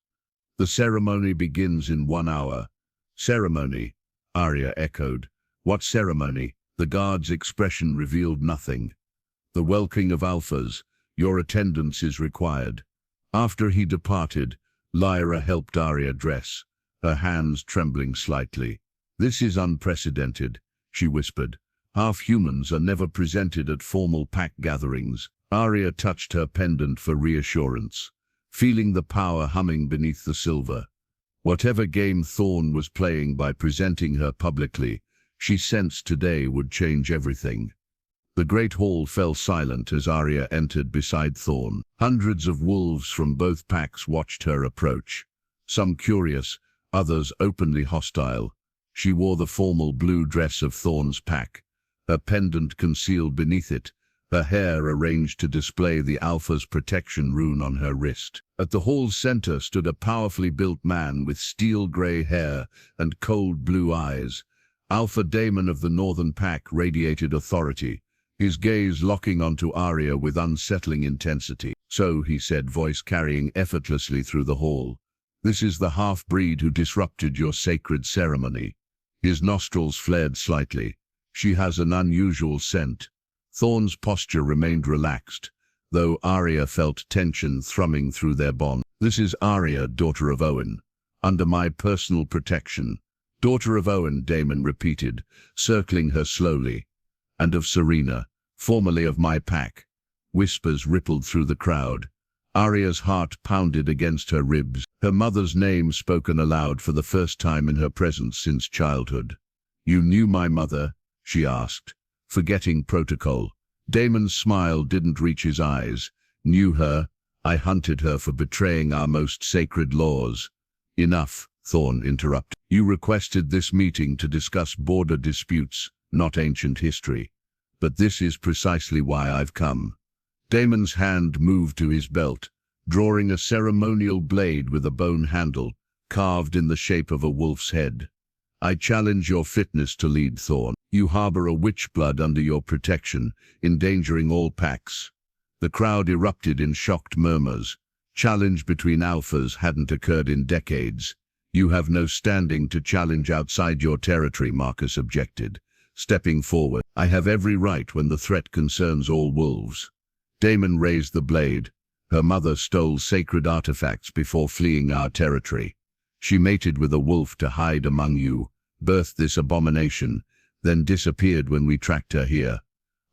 The ceremony begins in 1 hour. Ceremony? Aria echoed. What ceremony? The guard's expression revealed nothing. The welcoming of Alphas. Your attendance is required. After he departed, Lyra helped Aria dress, her hands trembling slightly. This is unprecedented, she whispered. Half-humans are never presented at formal pack gatherings. Aria touched her pendant for reassurance, feeling the power humming beneath the silver. Whatever game Thorne was playing by presenting her publicly, she sensed today would change everything. The Great Hall fell silent as Aria entered beside Thorne. Hundreds of wolves from both packs watched her approach, some curious, others openly hostile. She wore the formal blue dress of Thorne's pack, her pendant concealed beneath it, her hair arranged to display the Alpha's protection rune on her wrist. At the hall's center stood a powerfully built man with steel-gray hair and cold blue eyes. Alpha Daemon of the Northern Pack radiated authority, his gaze locking onto Aria with unsettling intensity. So, he said, voice carrying effortlessly through the hall, this is the half-breed who disrupted your sacred ceremony. His nostrils flared slightly. She has an unusual scent. Thorne's posture remained relaxed, though Aria felt tension thrumming through their bond. This is Aria, daughter of Owen, under my personal protection. Daughter of Owen, Daemon repeated, circling her slowly. And of Serena, formerly of my pack. Whispers rippled through the crowd. Aria's heart pounded against her ribs, her mother's name spoken aloud for the first time in her presence since childhood. You knew my mother? She asked, forgetting protocol. Daemon's smile didn't reach his eyes. Knew her? I hunted her for betraying our most sacred laws. Enough, Thorne interrupted. You requested this meeting to discuss border disputes, not ancient history. But this is precisely why I've come. Daemon's hand moved to his belt, drawing a ceremonial blade with a bone handle, carved in the shape of a wolf's head. I challenge your fitness to lead, Thorne. You harbor a witch blood under your protection, endangering all packs. The crowd erupted in shocked murmurs. Challenge between alphas hadn't occurred in decades. You have no standing to challenge outside your territory, Marcus objected, stepping forward. I have every right when the threat concerns all wolves. Damon raised the blade. Her mother stole sacred artifacts before fleeing our territory. She mated with a wolf to hide among you, birthed this abomination, then disappeared when we tracked her here.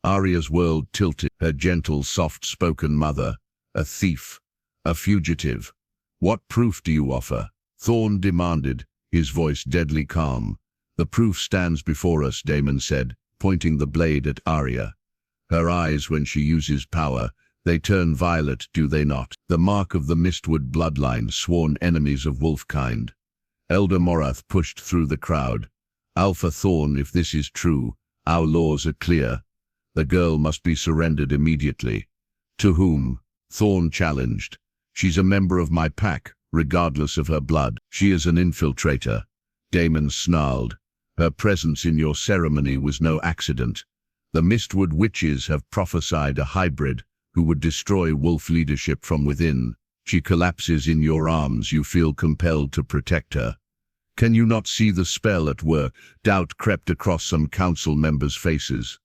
Aria's world tilted. Her gentle, soft-spoken mother, a thief, a fugitive. What proof do you offer? Thorne demanded, his voice deadly calm. The proof stands before us, Damon said, pointing the blade at Aria. Her eyes, when she uses power, they turn violet, do they not? The mark of the Mistwood bloodline, sworn enemies of wolfkind. Elder Morath pushed through the crowd. Alpha Thorne, if this is true, our laws are clear. The girl must be surrendered immediately. To whom? Thorne challenged. She's a member of my pack, regardless of her blood. She is an infiltrator. Damon snarled. Her presence in your ceremony was no accident. The Mistwood witches have prophesied a hybrid who would destroy wolf leadership from within. She collapses in your arms. You feel compelled to protect her. Can you not see the spell at work? Doubt crept across some council members' faces.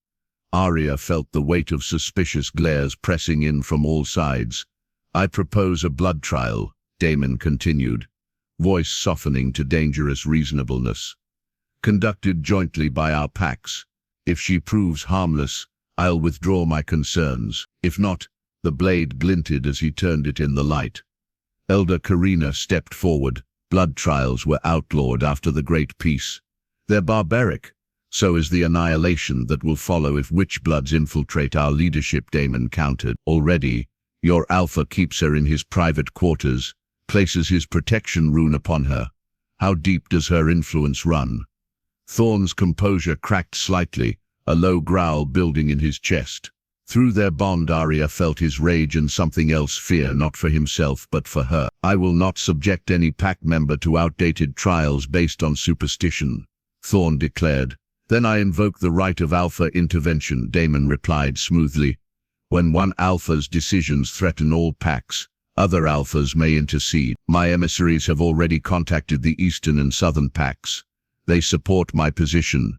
Aria felt the weight of suspicious glares pressing in from all sides. I propose a blood trial, Damon continued, voice softening to dangerous reasonableness. Conducted jointly by our packs. If she proves harmless, I'll withdraw my concerns. If not, the blade glinted as he turned it in the light. Elder Karina stepped forward. Blood trials were outlawed after the Great Peace. They're barbaric. So is the annihilation that will follow if witch-bloods infiltrate our leadership, Damon countered. Already, your Alpha keeps her in his private quarters, places his protection rune upon her. How deep does her influence run? Thorne's composure cracked slightly, a low growl building in his chest. Through their bond, Aria felt his rage and something else, fear, not for himself but for her. I will not subject any pack member to outdated trials based on superstition, Thorne declared. Then I invoke the right of Alpha intervention, Damon replied smoothly. When one Alpha's decisions threaten all packs, other Alphas may intercede. My emissaries have already contacted the eastern and southern packs. They support my position.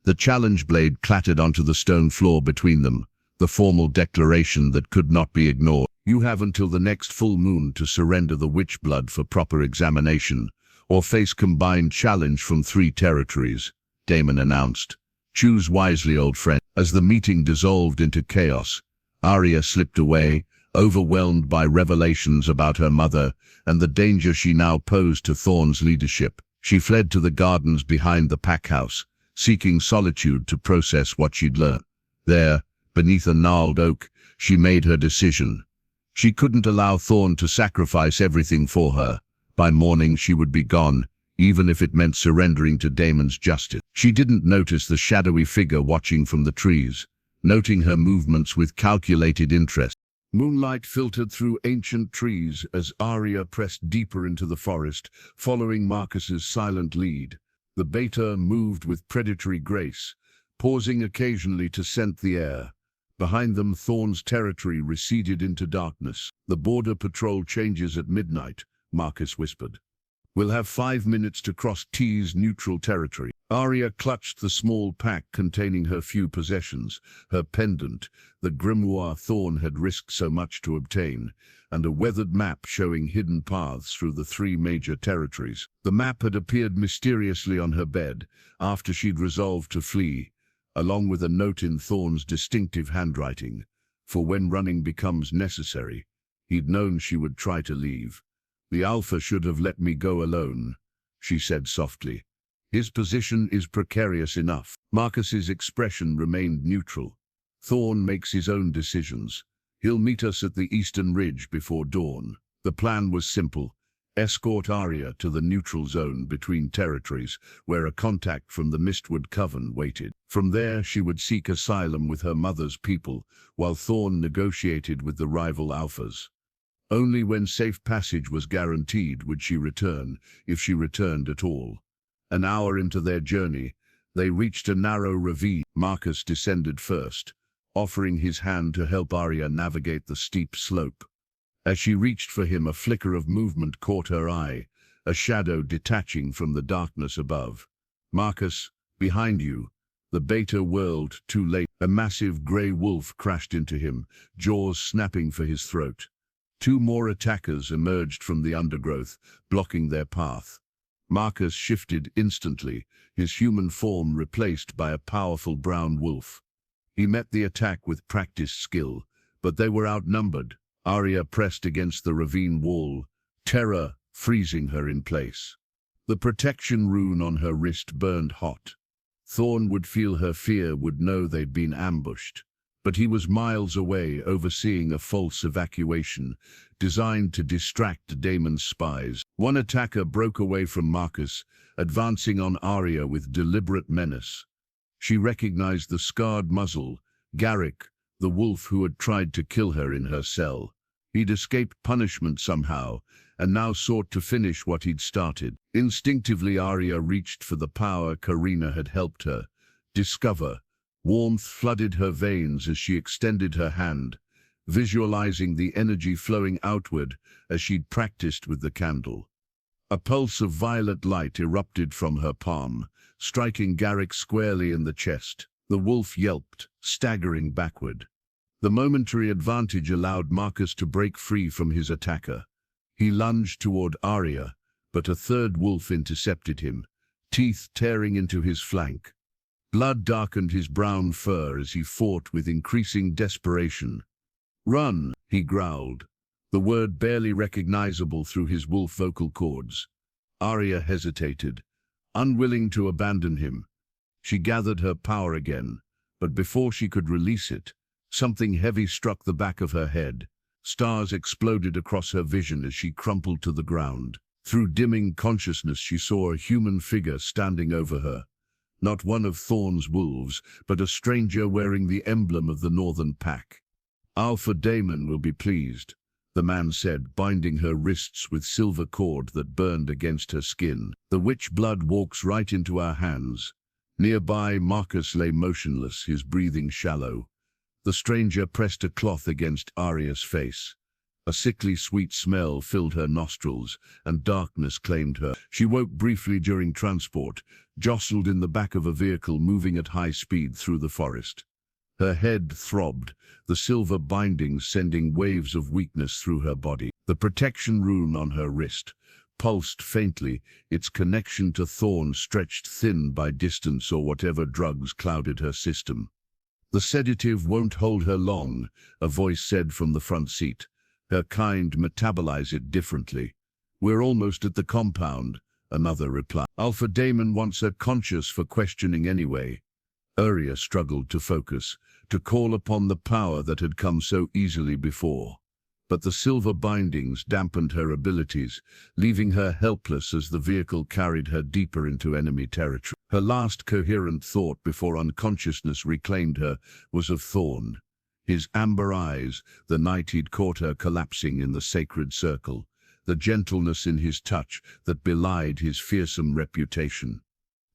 The challenge blade clattered onto the stone floor between them, the formal declaration that could not be ignored. You have until the next full moon to surrender the witch blood for proper examination, or face combined challenge from 3 territories, Damon announced. Choose wisely, old friend. As the meeting dissolved into chaos, Aria slipped away, overwhelmed by revelations about her mother and the danger she now posed to Thorne's leadership. She fled to the gardens behind the pack house, seeking solitude to process what she'd learned. There, beneath a gnarled oak, she made her decision. She couldn't allow Thorne to sacrifice everything for her. By morning she would be gone, even if it meant surrendering to Damon's justice. She didn't notice the shadowy figure watching from the trees, noting her movements with calculated interest. Moonlight filtered through ancient trees as Aria pressed deeper into the forest, following Marcus's silent lead. The beta moved with predatory grace, pausing occasionally to scent the air. Behind them, Thorne's territory receded into darkness. The border patrol changes at midnight, Marcus whispered. We'll have 5 minutes to cross T's neutral territory. Aria clutched the small pack containing her few possessions, her pendant, the grimoire Thorne had risked so much to obtain, and a weathered map showing hidden paths through the 3 major territories. The map had appeared mysteriously on her bed after she'd resolved to flee, along with a note in Thorne's distinctive handwriting. For when running becomes necessary, he'd known she would try to leave. The Alpha should have let me go alone, she said softly. His position is precarious enough. Marcus's expression remained neutral. Thorne makes his own decisions. He'll meet us at the eastern ridge before dawn. The plan was simple. Escort Aria to the neutral zone between territories, where a contact from the Mistwood Coven waited. From there, she would seek asylum with her mother's people, while Thorne negotiated with the rival Alphas. Only when safe passage was guaranteed would she return, if she returned at all. An hour into their journey, they reached a narrow ravine. Marcus descended first, offering his hand to help Aria navigate the steep slope. As she reached for him, a flicker of movement caught her eye, a shadow detaching from the darkness above. Marcus, behind you, The beta whirled, too late. A massive grey wolf crashed into him, jaws snapping for his throat. Two more attackers emerged from the undergrowth, blocking their path. Marcus shifted instantly, his human form replaced by a powerful brown wolf. He met the attack with practiced skill, but they were outnumbered. Aria pressed against the ravine wall, terror freezing her in place. The protection rune on her wrist burned hot. Thorne would feel her fear, would know they'd been ambushed. But he was miles away, overseeing a false evacuation, designed to distract Damon's spies. One attacker broke away from Marcus, advancing on Aria with deliberate menace. She recognized the scarred muzzle, Garrick, the wolf who had tried to kill her in her cell. He'd escaped punishment somehow, and now sought to finish what he'd started. Instinctively, Aria reached for the power Karina had helped her discover. Warmth flooded her veins as she extended her hand, visualizing the energy flowing outward as she'd practiced with the candle. A pulse of violet light erupted from her palm, striking Garrick squarely in the chest. The wolf yelped, staggering backward. The momentary advantage allowed Marcus to break free from his attacker. He lunged toward Aria, but a third wolf intercepted him, teeth tearing into his flank. Blood darkened his brown fur as he fought with increasing desperation. "Run," he growled, the word barely recognizable through his wolf vocal cords. Aria hesitated, unwilling to abandon him. She gathered her power again, but before she could release it, something heavy struck the back of her head. Stars exploded across her vision as she crumpled to the ground. Through dimming consciousness, she saw a human figure standing over her. Not one of Thorne's wolves, but a stranger wearing the emblem of the Northern Pack. "Alpha Damon will be pleased," the man said, binding her wrists with silver cord that burned against her skin. "The witch blood walks right into our hands." Nearby, Marcus lay motionless, his breathing shallow. The stranger pressed a cloth against Aria's face. A sickly sweet smell filled her nostrils, and darkness claimed her. She woke briefly during transport, jostled in the back of a vehicle moving at high speed through the forest. Her head throbbed, the silver bindings sending waves of weakness through her body. The protection rune on her wrist pulsed faintly, its connection to Thorne stretched thin by distance or whatever drugs clouded her system. "The sedative won't hold her long," a voice said from the front seat. "Her kind metabolize it differently." "We're almost at the compound," another replied. "Alpha Damon wants her conscious for questioning anyway." Aria struggled to focus, to call upon the power that had come so easily before. But the silver bindings dampened her abilities, leaving her helpless as the vehicle carried her deeper into enemy territory. Her last coherent thought before unconsciousness reclaimed her was of Thorne. His amber eyes, the night he'd caught her collapsing in the sacred circle, the gentleness in his touch that belied his fearsome reputation.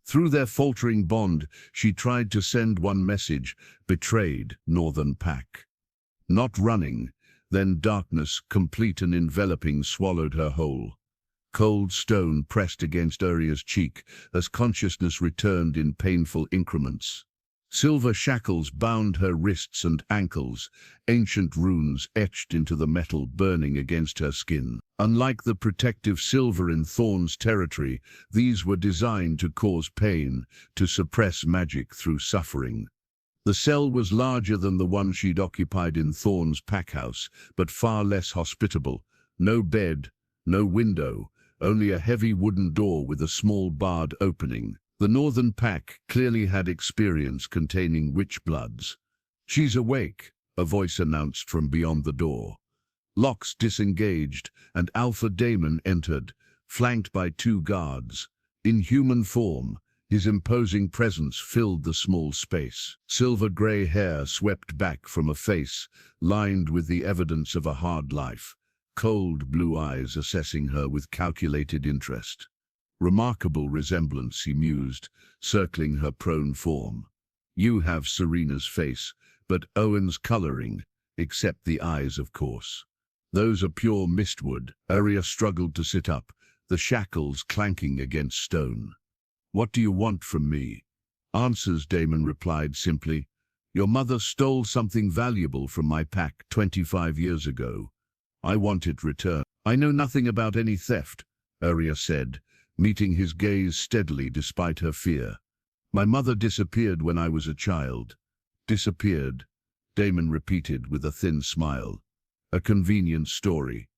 Through their faltering bond, she tried to send one message: betrayed Northern Pack. Not running, then darkness, complete and enveloping, swallowed her whole. Cold stone pressed against Aria's cheek as consciousness returned in painful increments. Silver shackles bound her wrists and ankles, ancient runes etched into the metal burning against her skin. Unlike the protective silver in Thorne's territory, these were designed to cause pain, to suppress magic through suffering. The cell was larger than the one she'd occupied in Thorne's packhouse, but far less hospitable. No bed, no window, only a heavy wooden door with a small barred opening. The Northern Pack clearly had experience containing witch bloods. "She's awake," a voice announced from beyond the door. Locks disengaged, and Alpha Damon entered, flanked by two guards. In human form, his imposing presence filled the small space. Silver-grey hair swept back from a face lined with the evidence of a hard life, cold blue eyes assessing her with calculated interest. "Remarkable resemblance," he mused, circling her prone form. "You have Serena's face, but Owen's coloring, except the eyes, of course. Those are pure mistwood." Aria struggled to sit up, the shackles clanking against stone. "What do you want from me?" Answers, Damon replied simply. Your mother stole something valuable from my pack 25 years ago. I want it returned. I know nothing about any theft, Aria said, meeting his gaze steadily despite her fear. My mother disappeared when I was a child. Disappeared, Damon repeated with a thin smile. A convenient story.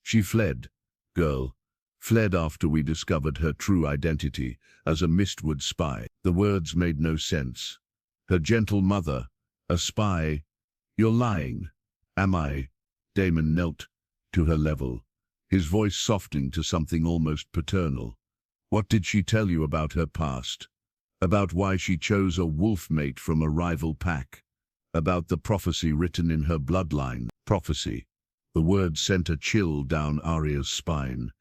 She fled, girl. Fled after we discovered her true identity as a Mistwood spy. The words made no sense. Her gentle mother, a spy. You're lying. Am I? Damon knelt to her level, his voice softening to something almost paternal. What did she tell you about her past? About why she chose a wolf mate from a rival pack? About the prophecy written in her bloodline? Prophecy. The word sent a chill down Aria's spine,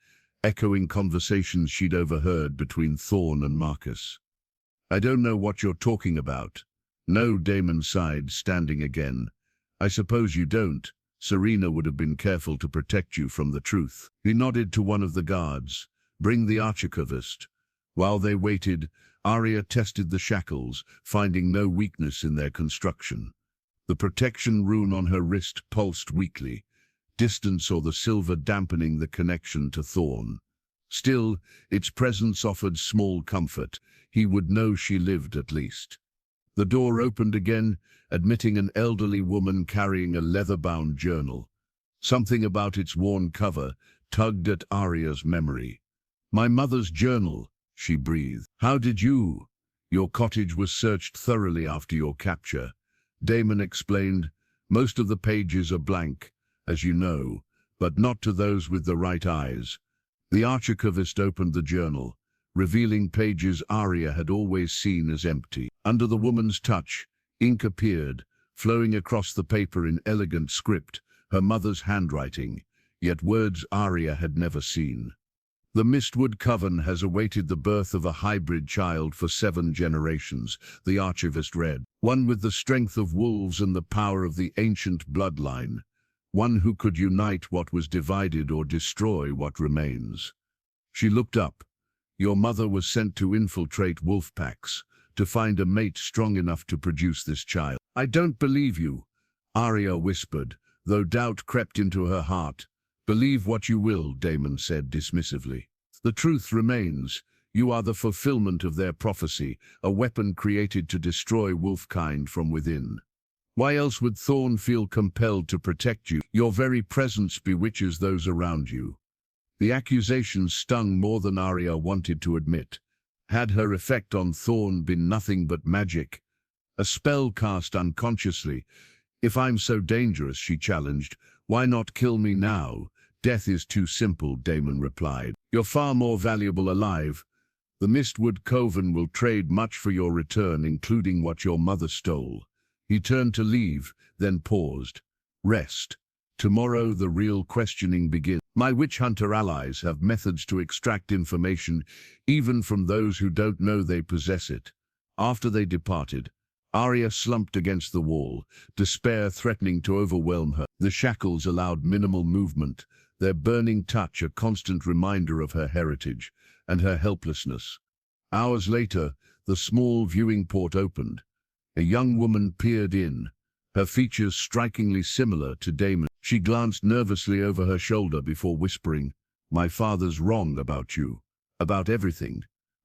echoing conversations she'd overheard between Thorne and Marcus. I don't know what you're talking about. No, Damon sighed, standing again. I suppose you don't. Serena would have been careful to protect you from the truth. He nodded to one of the guards. Bring the archivist. While they waited, Aria tested the shackles, finding no weakness in their construction. The protection rune on her wrist pulsed weakly, distance or the silver dampening the connection to Thorne. Still, its presence offered small comfort. He would know she lived at least. The door opened again, admitting an elderly woman carrying a leather-bound journal. Something about its worn cover tugged at Aria's memory. My mother's journal, she breathed. How did you? Your cottage was searched thoroughly after your capture. Damon explained. Most of the pages are blank, as you know, but not to those with the right eyes. The archivist opened the journal, revealing pages Aria had always seen as empty. Under the woman's touch, ink appeared, flowing across the paper in elegant script, her mother's handwriting, yet words Aria had never seen. The Mistwood Coven has awaited the birth of a hybrid child for 7 generations, the archivist read. One with the strength of wolves and the power of the ancient bloodline. One who could unite what was divided or destroy what remains. She looked up. Your mother was sent to infiltrate wolf packs, to find a mate strong enough to produce this child. I don't believe you, Aria whispered, though doubt crept into her heart. Believe what you will, Damon said dismissively. The truth remains. You are the fulfillment of their prophecy, a weapon created to destroy wolfkind from within. Why else would Thorne feel compelled to protect you? Your very presence bewitches those around you. The accusation stung more than Aria wanted to admit. Had her effect on Thorne been nothing but magic? A spell cast unconsciously. If I'm so dangerous, she challenged, why not kill me now? Death is too simple, Damon replied. You're far more valuable alive. The Mistwood Coven will trade much for your return, including what your mother stole. He turned to leave, then paused. Rest. Tomorrow the real questioning begins. My witch hunter allies have methods to extract information, even from those who don't know they possess it. After they departed, Aria slumped against the wall, despair threatening to overwhelm her. The shackles allowed minimal movement, their burning touch a constant reminder of her heritage and her helplessness. Hours later, the small viewing port opened. A young woman peered in, her features strikingly similar to Damon. She glanced nervously over her shoulder before whispering, My father's wrong about you, about everything.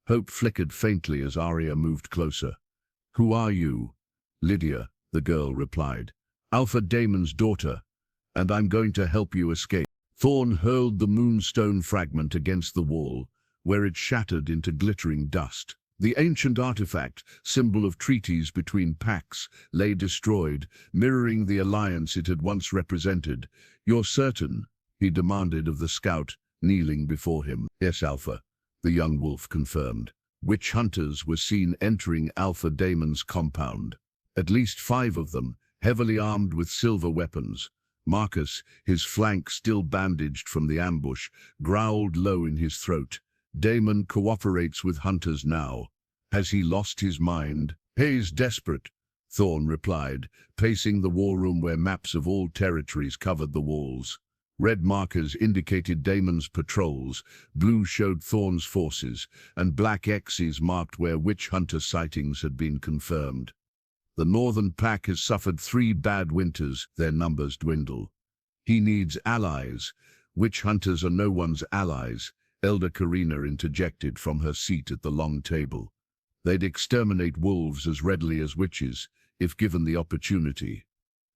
Hope flickered faintly as Aria moved closer. Who are you? Lydia, the girl replied. Alpha Damon's daughter, and I'm going to help you escape. Thorne hurled the moonstone fragment against the wall, where it shattered into glittering dust. The ancient artifact, symbol of treaties between packs, lay destroyed, mirroring the alliance it had once represented. You're certain? He demanded of the scout, kneeling before him. Yes, Alpha, the young wolf confirmed. Witch hunters were seen entering Alpha Damon's compound. At least 5 of them, heavily armed with silver weapons. Marcus, his flank still bandaged from the ambush, growled low in his throat. Damon cooperates with hunters now. Has he lost his mind? He's desperate, Thorne replied, pacing the war room where maps of all territories covered the walls. Red markers indicated Damon's patrols, blue showed Thorne's forces, and black X's marked where witch hunter sightings had been confirmed. The northern pack has suffered 3 bad winters, their numbers dwindle. He needs allies. Witch hunters are no one's allies, Elder Karina interjected from her seat at the long table. They'd exterminate wolves as readily as witches, if given the opportunity.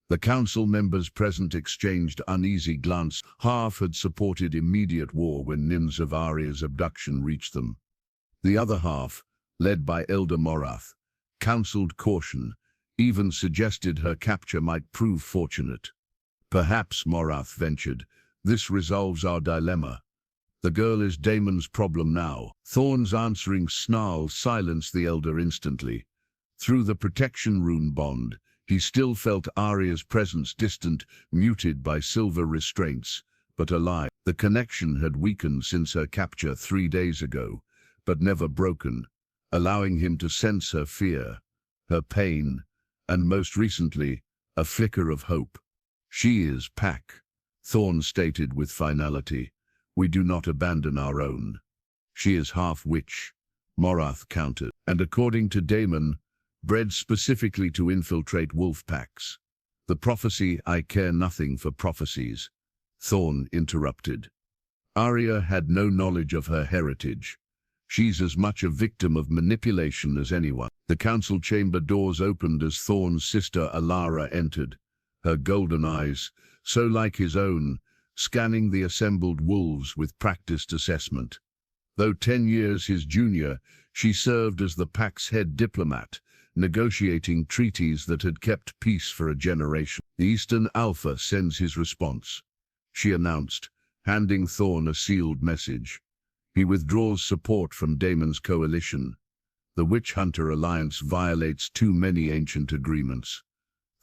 The council members present exchanged uneasy glances. Half had supported immediate war when news of Aria's abduction reached them. The other half, led by Elder Morath, counseled caution, even suggested her capture might prove fortunate. Perhaps, Morath ventured, this resolves our dilemma. The girl is Damon's problem now. Thorne's answering snarl silenced the elder instantly. Through the protection rune bond, he still felt Aria's presence distant, muted by silver restraints, but alive. The connection had weakened since her capture 3 days ago, but never broken, allowing him to sense her fear, her pain, and most recently, a flicker of hope. She is Pack, Thorne stated with finality. We do not abandon our own. She is half witch, Morath countered, and according to Damon, bred specifically to infiltrate wolf packs. The prophecy, I care nothing for prophecies, Thorne interrupted. Aria had no knowledge of her heritage. She's as much a victim of manipulation as anyone. The council chamber doors opened as Thorne's sister Alara entered, her golden eyes, so like his own, scanning the assembled wolves with practiced assessment. Though 10 years his junior, she served as the pack's head diplomat, negotiating treaties that had kept peace for a generation. The Eastern Alpha sends his response, she announced, handing Thorne a sealed message. He withdraws support from Damon's coalition. The Witch Hunter Alliance violates too many ancient agreements.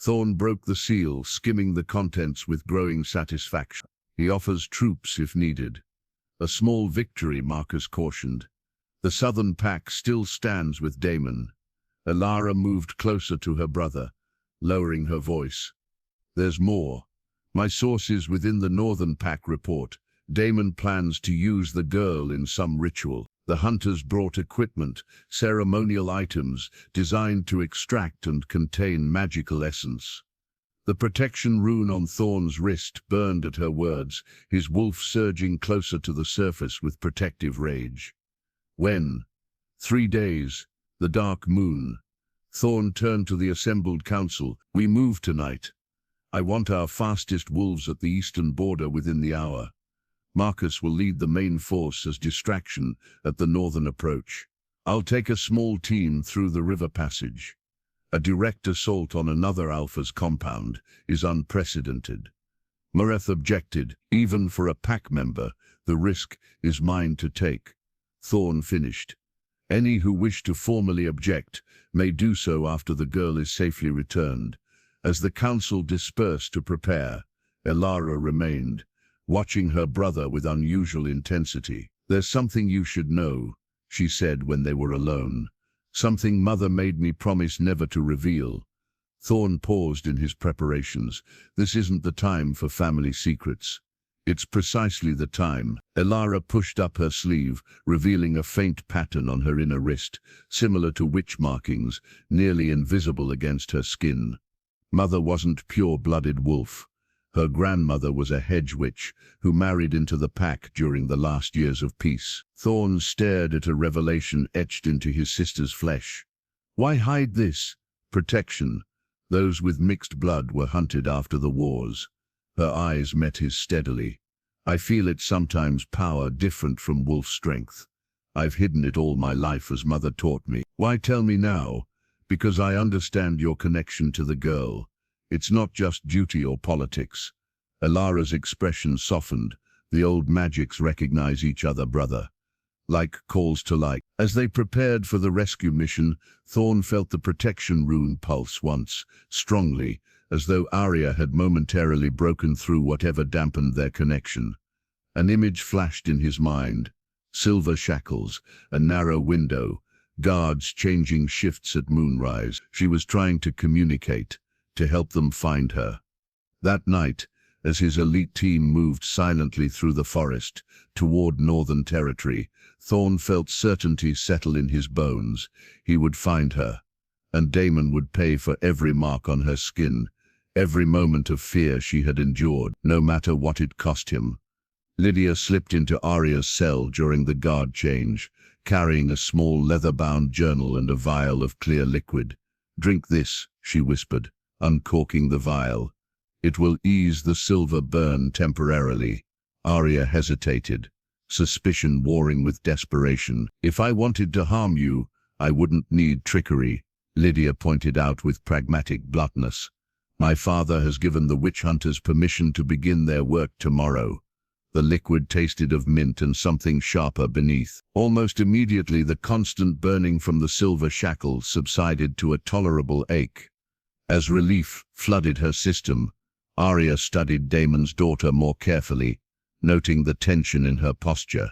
Thorne broke the seal, skimming the contents with growing satisfaction. He offers troops if needed. A small victory, Marcus cautioned. The southern pack still stands with Damon. Alara moved closer to her brother, lowering her voice. There's more. My sources within the northern pack report. Damon plans to use the girl in some ritual. The hunters brought equipment, ceremonial items, designed to extract and contain magical essence. The protection rune on Thorne's wrist burned at her words, his wolf surging closer to the surface with protective rage. When? 3 days. The dark moon. Thorne turned to the assembled council. We move tonight. I want our fastest wolves at the eastern border within the hour. Marcus will lead the main force as distraction at the northern approach. I'll take a small team through the river passage. A direct assault on another Alpha's compound is unprecedented. Moreth objected. Even for a pack member, the risk is mine to take. Thorne finished. Any who wish to formally object may do so after the girl is safely returned. As the council dispersed to prepare, Alara remained, watching her brother with unusual intensity. There's something you should know, she said when they were alone. Something Mother made me promise never to reveal. Thorne paused in his preparations. This isn't the time for family secrets. It's precisely the time. Alara pushed up her sleeve, revealing a faint pattern on her inner wrist, similar to witch markings, nearly invisible against her skin. Mother wasn't pure-blooded wolf. Her grandmother was a hedge witch who married into the pack during the last years of peace. Thorne stared at a revelation etched into his sister's flesh. Why hide this? Protection. Those with mixed blood were hunted after the wars. Her eyes met his steadily. I feel it sometimes power different from wolf strength. I've hidden it all my life as Mother taught me. Why tell me now? Because I understand your connection to the girl. It's not just duty or politics. Alara's expression softened. The old magics recognize each other, brother. Like calls to like. As they prepared for the rescue mission, Thorne felt the protection rune pulse once, strongly, as though Aria had momentarily broken through whatever dampened their connection. An image flashed in his mind. Silver shackles, a narrow window, guards changing shifts at moonrise. She was trying to communicate, to help them find her. That night, As his elite team moved silently through the forest toward Northern Territory, Thorne felt certainty settle in his bones. He would find her, and Damon would pay for every mark on her skin, every moment of fear she had endured, no matter what it cost him. Lydia slipped into Aria's cell during the guard change, carrying a small leather-bound journal and a vial of clear liquid. "Drink this," she whispered, uncorking the vial. "It will ease the silver burn temporarily." Aria hesitated, suspicion warring with desperation. "If I wanted to harm you, I wouldn't need trickery," Lydia pointed out with pragmatic bluntness. "My father has given the witch hunters permission to begin their work tomorrow." The liquid tasted of mint and something sharper beneath. Almost immediately, the constant burning from the silver shackles subsided to a tolerable ache. As relief flooded her system, Aria studied Damon's daughter more carefully, noting the tension in her posture,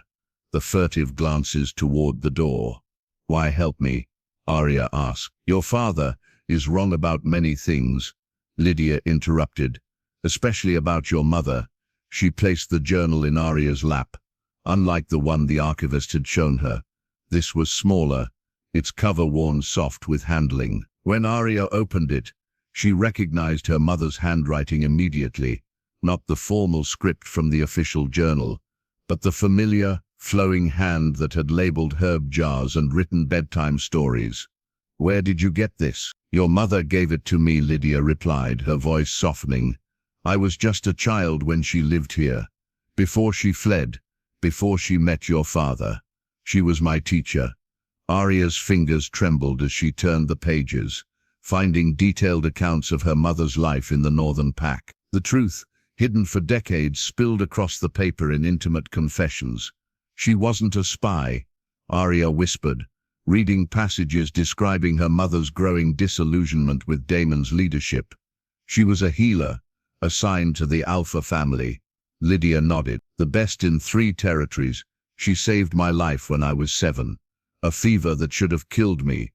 the furtive glances toward the door. "Why help me?" Aria asked. "Your father is wrong about many things," Lydia interrupted, "especially about your mother." She placed the journal in Aria's lap. Unlike the one the archivist had shown her, this was smaller, its cover worn soft with handling. When Aria opened it, she recognized her mother's handwriting immediately, not the formal script from the official journal, but the familiar, flowing hand that had labeled herb jars and written bedtime stories. "Where did you get this?" "Your mother gave it to me," Lydia replied, her voice softening. "I was just a child when she lived here. Before she fled, before she met your father. She was my teacher." Aria's fingers trembled as she turned the pages, finding detailed accounts of her mother's life in the Northern Pack. The truth, hidden for decades, spilled across the paper in intimate confessions. "She wasn't a spy," Aria whispered, reading passages describing her mother's growing disillusionment with Damon's leadership. "She was a healer, assigned to the Alpha family." Lydia nodded. "The best in 3 territories. She saved my life when I was 7. A fever that should have killed me.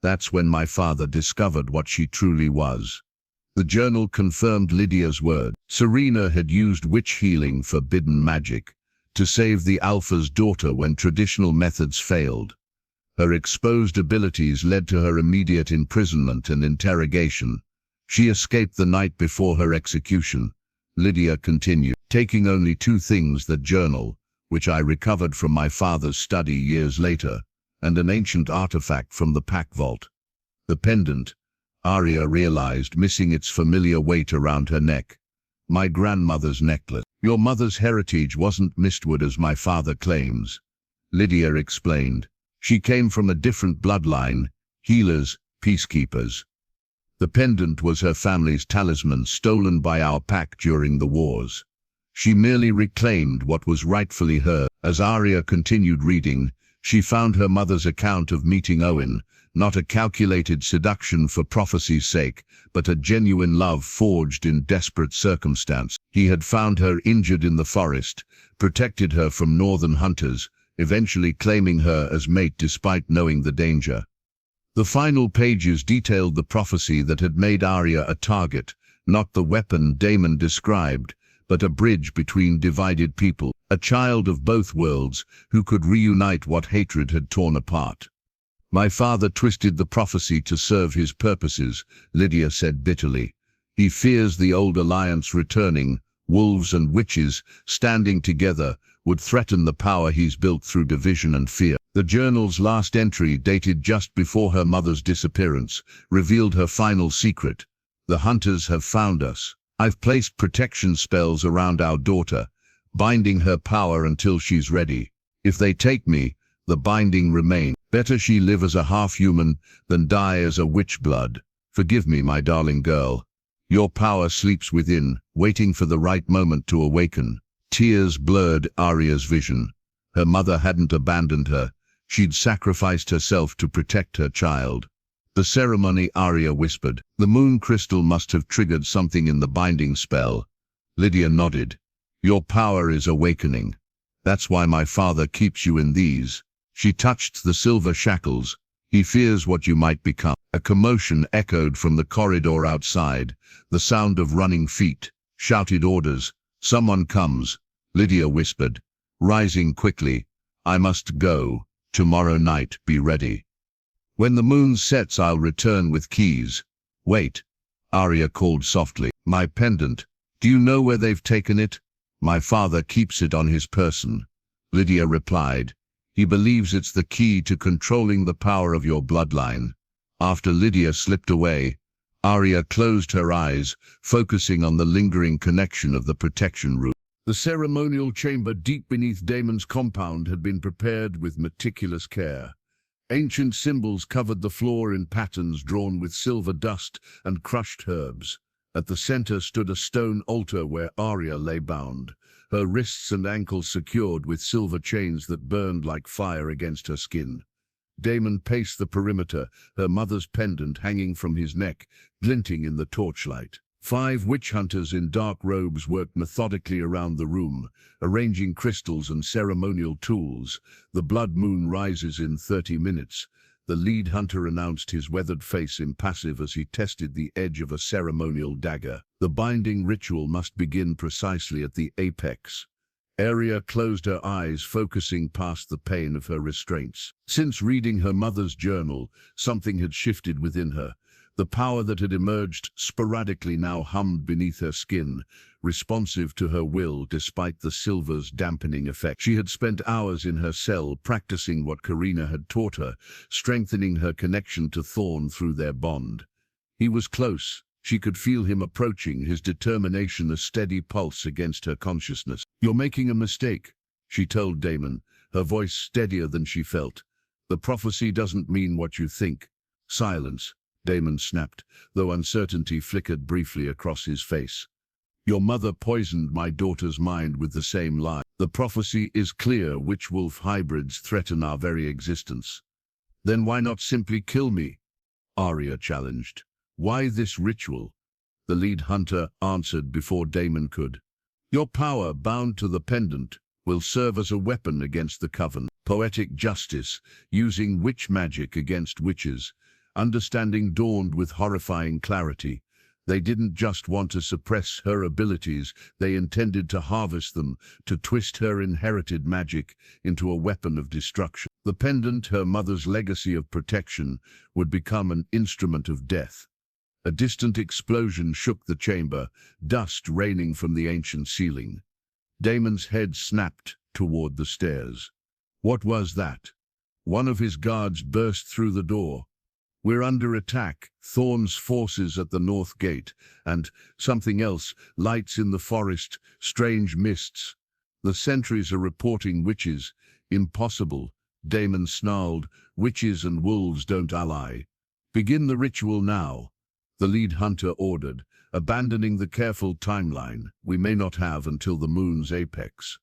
That's when my father discovered what she truly was." The journal confirmed Lydia's word. Serena had used witch healing, forbidden magic, to save the Alpha's daughter when traditional methods failed. Her exposed abilities led to her immediate imprisonment and interrogation. She escaped the night before her execution. Lydia continued, "Taking only 2 things: the journal, which I recovered from my father's study years later, and an ancient artifact from the pack vault. The pendant," Aria realized, missing its familiar weight around her neck. "My grandmother's necklace." "Your mother's heritage wasn't mistwood as my father claims," Lydia explained. "She came from a different bloodline, healers, peacekeepers. The pendant was her family's talisman, stolen by our pack during the wars. She merely reclaimed what was rightfully hers." As Aria continued reading, she found her mother's account of meeting Owen, not a calculated seduction for prophecy's sake, but a genuine love forged in desperate circumstance. He had found her injured in the forest, protected her from northern hunters, eventually claiming her as mate despite knowing the danger. The final pages detailed the prophecy that had made Aria a target, not the weapon Damon described, but a bridge between divided people, a child of both worlds who could reunite what hatred had torn apart. "My father twisted the prophecy to serve his purposes," Lydia said bitterly. "He fears the old alliance returning. Wolves and witches, standing together, would threaten the power he's built through division and fear." The journal's last entry, dated just before her mother's disappearance, revealed her final secret. "The hunters have found us. I've placed protection spells around our daughter, binding her power until she's ready. If they take me, the binding remains. Better she live as a half-human than die as a witch blood. Forgive me, my darling girl. Your power sleeps within, waiting for the right moment to awaken." Tears blurred Aria's vision. Her mother hadn't abandoned her. She'd sacrificed herself to protect her child. "The ceremony," Aria whispered. "The moon crystal must have triggered something in the binding spell." Lydia nodded. "Your power is awakening. That's why my father keeps you in these." She touched the silver shackles. "He fears what you might become." A commotion echoed from the corridor outside, the sound of running feet. shouted orders. "Someone comes," Lydia whispered, rising quickly. "I must go. Tomorrow night, be ready. When the moon sets, I'll return with keys." "Wait," Aria called softly. "My pendant. Do you know where they've taken it?" "My father keeps it on his person," Lydia replied. "He believes it's the key to controlling the power of your bloodline." After Lydia slipped away, Aria closed her eyes, focusing on the lingering connection of the protection room. The ceremonial chamber deep beneath Damon's compound had been prepared with meticulous care. Ancient symbols covered the floor in patterns drawn with silver dust and crushed herbs. At the center stood a stone altar where Aria lay bound, her wrists and ankles secured with silver chains that burned like fire against her skin. Damon paced the perimeter, her mother's pendant hanging from his neck, glinting in the torchlight. 5 witch hunters in dark robes worked methodically around the room, arranging crystals and ceremonial tools. "The blood moon rises in 30 minutes. The lead hunter announced, his weathered face impassive as he tested the edge of a ceremonial dagger. "The binding ritual must begin precisely at the apex." Aria closed her eyes, focusing past the pain of her restraints. Since reading her mother's journal, something had shifted within her. The power that had emerged sporadically now hummed beneath her skin, responsive to her will despite the silver's dampening effect. She had spent hours in her cell practicing what Karina had taught her, strengthening her connection to Thorne through their bond. He was close. She could feel him approaching, his determination a steady pulse against her consciousness. "You're making a mistake," she told Damon, her voice steadier than she felt. "The prophecy doesn't mean what you think." "Silence," Damon snapped, though uncertainty flickered briefly across his face. "Your mother poisoned my daughter's mind with the same lie. The prophecy is clear: witch-wolf hybrids threaten our very existence." "Then why not simply kill me?" Aria challenged. "Why this ritual?" The lead hunter answered before Damon could. "Your power, bound to the pendant, will serve as a weapon against the coven. Poetic justice, using witch magic against witches." Understanding dawned with horrifying clarity. They didn't just want to suppress her abilities, they intended to harvest them, to twist her inherited magic into a weapon of destruction. The pendant, her mother's legacy of protection, would become an instrument of death. A distant explosion shook the chamber, dust raining from the ancient ceiling. Damon's head snapped toward the stairs. What was that? One of his guards burst through the door. "We're under attack, Thorne's forces at the north gate, and something else, lights in the forest, strange mists. The sentries are reporting witches." "Impossible," Damon snarled. "Witches and wolves don't ally." "Begin the ritual now," the lead hunter ordered, abandoning the careful timeline we may not have until the moon's apex.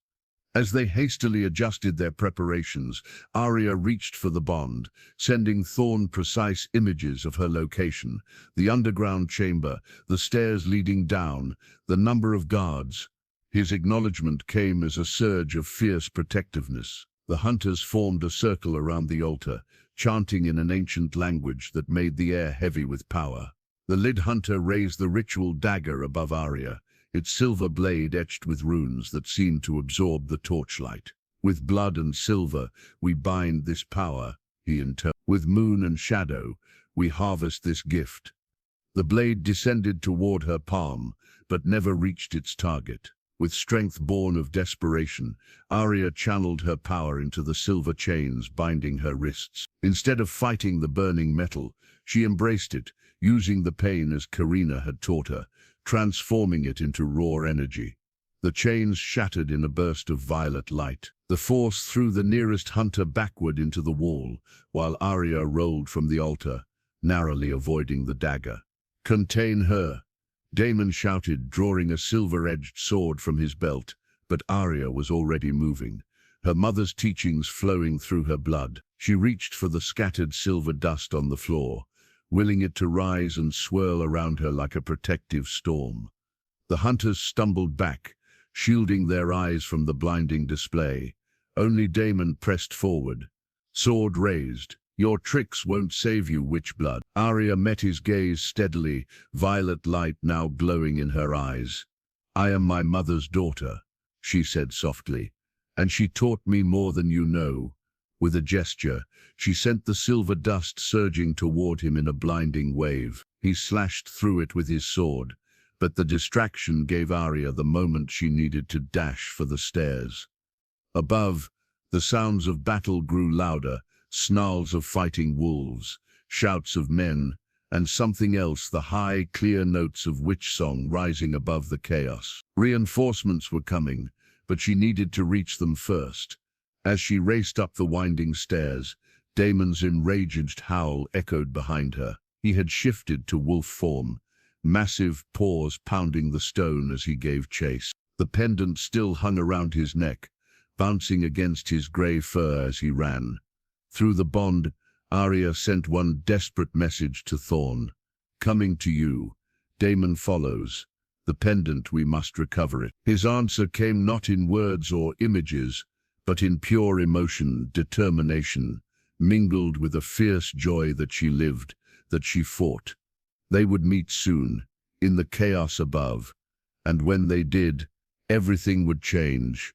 As they hastily adjusted their preparations, Aria reached for the bond, sending Thorne precise images of her location, the underground chamber, the stairs leading down, the number of guards. His acknowledgement came as a surge of fierce protectiveness. The hunters formed a circle around the altar, chanting in an ancient language that made the air heavy with power. The lead hunter raised the ritual dagger above Aria, its silver blade etched with runes that seemed to absorb the torchlight. "With blood and silver, we bind this power," he intoned. "With moon and shadow, we harvest this gift." The blade descended toward her palm, but never reached its target. With strength born of desperation, Aria channeled her power into the silver chains binding her wrists. Instead of fighting the burning metal, she embraced it, using the pain as Karina had taught her, transforming it into raw energy. The chains shattered in a burst of violet light. The force threw the nearest hunter backward into the wall, while Aria rolled from the altar, narrowly avoiding the dagger. "Contain her," Damon shouted, drawing a silver-edged sword from his belt, but Aria was already moving, her mother's teachings flowing through her blood. She reached for the scattered silver dust on the floor, willing it to rise and swirl around her like a protective storm. The hunters stumbled back, shielding their eyes from the blinding display. Only Damon pressed forward, sword raised. "Your tricks won't save you, witchblood." Aria met his gaze steadily, violet light now glowing in her eyes. "I am my mother's daughter," she said softly, "and she taught me more than you know." With a gesture, she sent the silver dust surging toward him in a blinding wave. He slashed through it with his sword, but the distraction gave Aria the moment she needed to dash for the stairs. Above, the sounds of battle grew louder, snarls of fighting wolves, shouts of men, and something else, the high, clear notes of witch song rising above the chaos. Reinforcements were coming, but she needed to reach them first. As she raced up the winding stairs, Damon's enraged howl echoed behind her. He had shifted to wolf form, massive paws pounding the stone as he gave chase. The pendant still hung around his neck, bouncing against his grey fur as he ran. Through the bond, Aria sent one desperate message to Thorne. "Coming to you. Damon follows. The pendant, we must recover it." His answer came not in words or images, but in pure emotion, determination, mingled with a fierce joy that she lived, that she fought. They would meet soon, in the chaos above, and when they did, everything would change.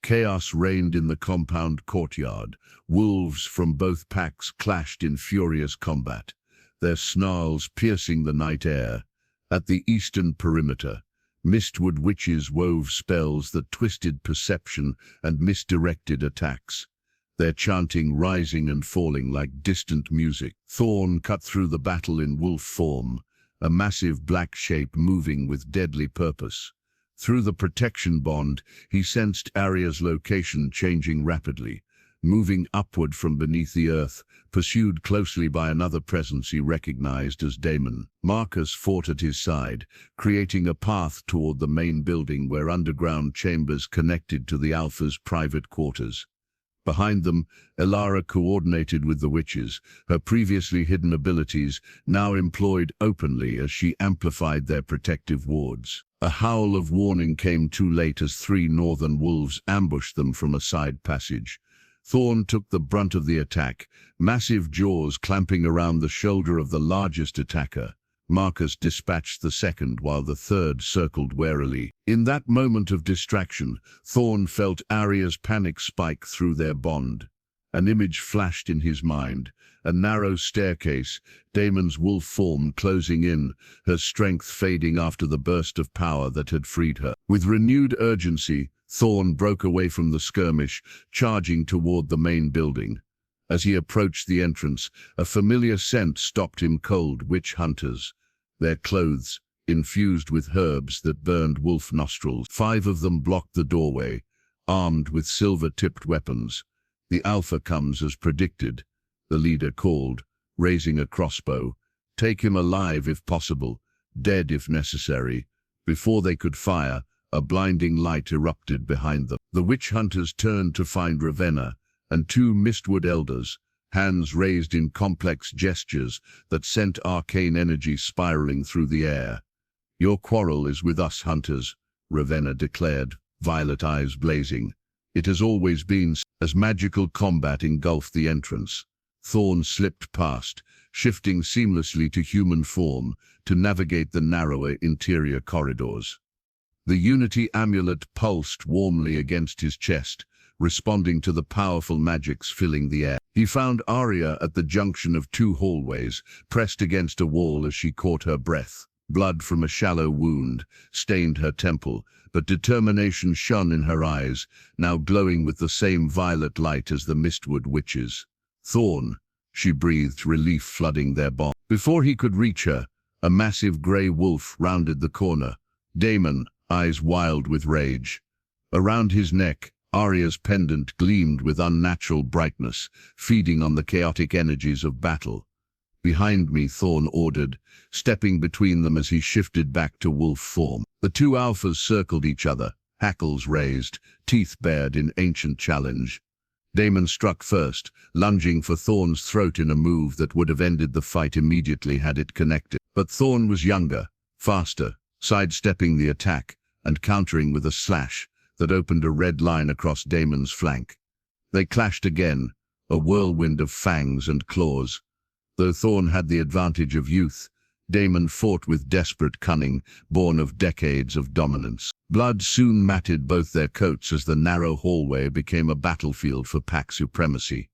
Chaos reigned in the compound courtyard. Wolves from both packs clashed in furious combat, their snarls piercing the night air. At the eastern perimeter, mistwood witches wove spells that twisted perception and misdirected attacks, their chanting rising and falling like distant music. Thorne cut through the battle in wolf form, a massive black shape moving with deadly purpose. Through the protection bond, he sensed Aria's location changing rapidly, moving upward from beneath the earth, pursued closely by another presence he recognized as Damon. Marcus fought at his side, creating a path toward the main building where underground chambers connected to the Alpha's private quarters. Behind them, Elara coordinated with the witches, her previously hidden abilities now employed openly as she amplified their protective wards. A howl of warning came too late as 3 northern wolves ambushed them from a side passage. Thorne took the brunt of the attack, massive jaws clamping around the shoulder of the largest attacker. Marcus dispatched the second while the third circled warily. In that moment of distraction, Thorne felt Aria's panic spike through their bond. An image flashed in his mind, a narrow staircase, Damon's wolf form closing in, her strength fading after the burst of power that had freed her. With renewed urgency, Thorne broke away from the skirmish, charging toward the main building. As he approached the entrance, a familiar scent stopped him. Cold witch hunters, their clothes infused with herbs that burned wolf nostrils. 5 of them blocked the doorway, armed with silver-tipped weapons. "The Alpha comes as predicted," the leader called, raising a crossbow. "Take him alive if possible, dead if necessary." Before they could fire, a blinding light erupted behind them. The witch hunters turned to find Ravenna and 2 mistwood elders, hands raised in complex gestures that sent arcane energy spiraling through the air. "Your quarrel is with us, hunters," Ravenna declared, violet eyes blazing. "It has always been." As magical combat engulfed the entrance, Thorne slipped past, shifting seamlessly to human form to navigate the narrower interior corridors. The Unity amulet pulsed warmly against his chest, responding to the powerful magics filling the air. He found Aria at the junction of 2 hallways, pressed against a wall as she caught her breath. Blood from a shallow wound stained her temple, but determination shone in her eyes, now glowing with the same violet light as the mistwood witches. "Thorne," she breathed, relief flooding their bond. Before he could reach her, a massive grey wolf rounded the corner. Damon, eyes wild with rage. Around his neck, Aria's pendant gleamed with unnatural brightness, feeding on the chaotic energies of battle. "Behind me," Thorne ordered, stepping between them as he shifted back to wolf form. The 2 alphas circled each other, hackles raised, teeth bared in ancient challenge. Damon struck first, lunging for Thorne's throat in a move that would have ended the fight immediately had it connected. But Thorne was younger, faster, sidestepping the attack and countering with a slash that opened a red line across Damon's flank. They clashed again, a whirlwind of fangs and claws. Though Thorne had the advantage of youth, Daemon fought with desperate cunning, born of decades of dominance. Blood soon matted both their coats as the narrow hallway became a battlefield for pack supremacy.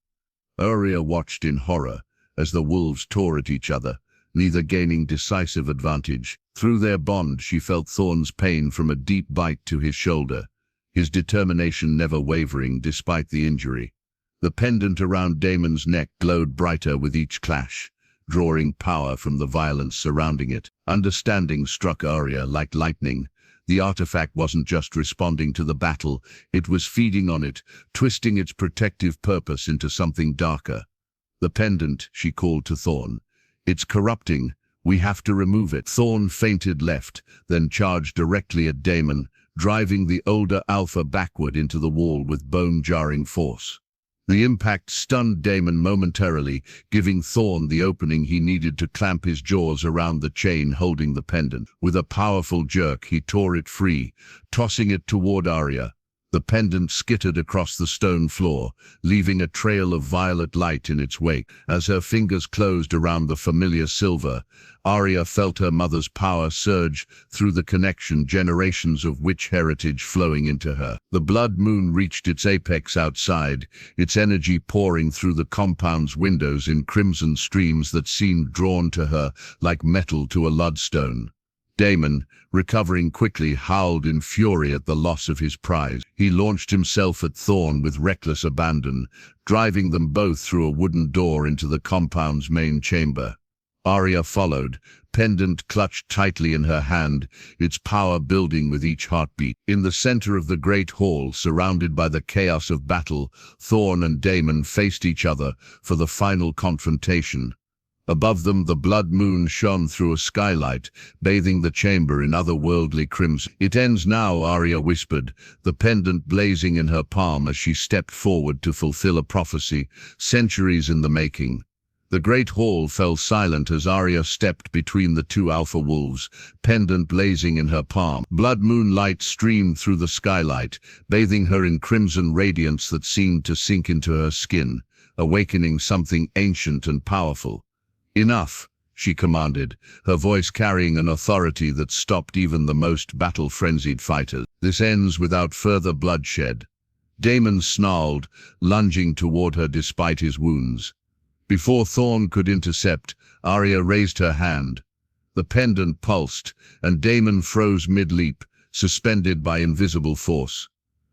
Aria watched in horror as the wolves tore at each other, neither gaining decisive advantage. Through their bond, she felt Thorne's pain from a deep bite to his shoulder, his determination never wavering despite the injury. The pendant around Daemon's neck glowed brighter with each clash, drawing power from the violence surrounding it. Understanding struck Aria like lightning. The artifact wasn't just responding to the battle, it was feeding on it, twisting its protective purpose into something darker. The pendant, she called to Thorne. It's corrupting. We have to remove it. Thorne feinted left, then charged directly at Daemon, driving the older Alpha backward into the wall with bone-jarring force. The impact stunned Daemon momentarily, giving Thorne the opening he needed to clamp his jaws around the chain holding the pendant. With a powerful jerk, he tore it free, tossing it toward Aria. The pendant skittered across the stone floor, leaving a trail of violet light in its wake. As her fingers closed around the familiar silver, Aria felt her mother's power surge through the connection, generations of witch heritage flowing into her. The blood moon reached its apex outside, its energy pouring through the compound's windows in crimson streams that seemed drawn to her like metal to a lodestone. Daemon, recovering quickly, howled in fury at the loss of his prize. He launched himself at Thorne with reckless abandon, driving them both through a wooden door into the compound's main chamber. Aria followed, pendant clutched tightly in her hand, its power building with each heartbeat. In the center of the great hall, surrounded by the chaos of battle, Thorne and Daemon faced each other for the final confrontation. Above them, the blood moon shone through a skylight, bathing the chamber in otherworldly crimson. "It ends now," Aria whispered, the pendant blazing in her palm as she stepped forward to fulfill a prophecy, centuries in the making. The great hall fell silent as Aria stepped between the two alpha wolves, pendant blazing in her palm. Blood moonlight streamed through the skylight, bathing her in crimson radiance that seemed to sink into her skin, awakening something ancient and powerful. "Enough," she commanded, her voice carrying an authority that stopped even the most battle-frenzied fighters. "This ends without further bloodshed." Daemon snarled, lunging toward her despite his wounds. Before Thorne could intercept, Aria raised her hand. The pendant pulsed, and Daemon froze mid-leap, suspended by invisible force.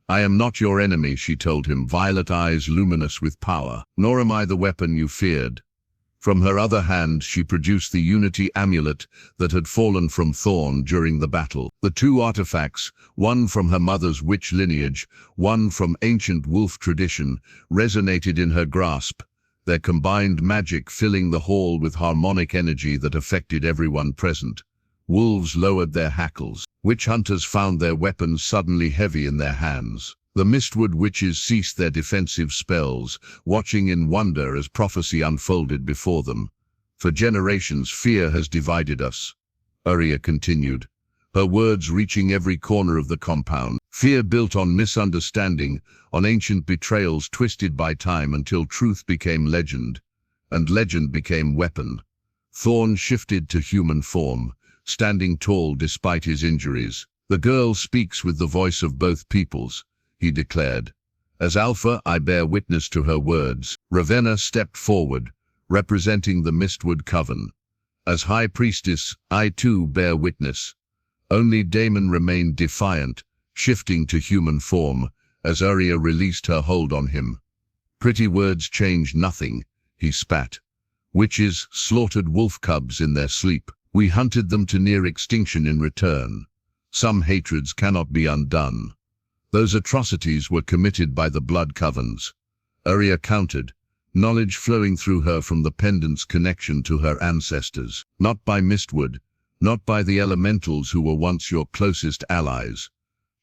"I am not your enemy," she told him, violet eyes luminous with power. "Nor am I the weapon you feared." From her other hand, she produced the Unity amulet that had fallen from Thorne during the battle. The two artifacts, one from her mother's witch lineage, one from ancient wolf tradition, resonated in her grasp, their combined magic filling the hall with harmonic energy that affected everyone present. Wolves lowered their hackles. Witch hunters found their weapons suddenly heavy in their hands. The Mistwood witches ceased their defensive spells, watching in wonder as prophecy unfolded before them. "For generations, fear has divided us," Aria continued, her words reaching every corner of the compound. "Fear built on misunderstanding, on ancient betrayals twisted by time until truth became legend, and legend became weapon." Thorne shifted to human form, standing tall despite his injuries. "The girl speaks with the voice of both peoples," he declared. "As Alpha, I bear witness to her words." Ravenna stepped forward, representing the Mistwood Coven. "As High Priestess, I too bear witness." Only Daemon remained defiant, shifting to human form, as Aria released her hold on him. "Pretty words change nothing," he spat. "Witches slaughtered wolf cubs in their sleep. We hunted them to near extinction in return. Some hatreds cannot be undone. Those atrocities were committed by the blood covens." Aria countered, knowledge flowing through her from the pendant's connection to her ancestors. "Not by Mistwood, not by the elementals who were once your closest allies."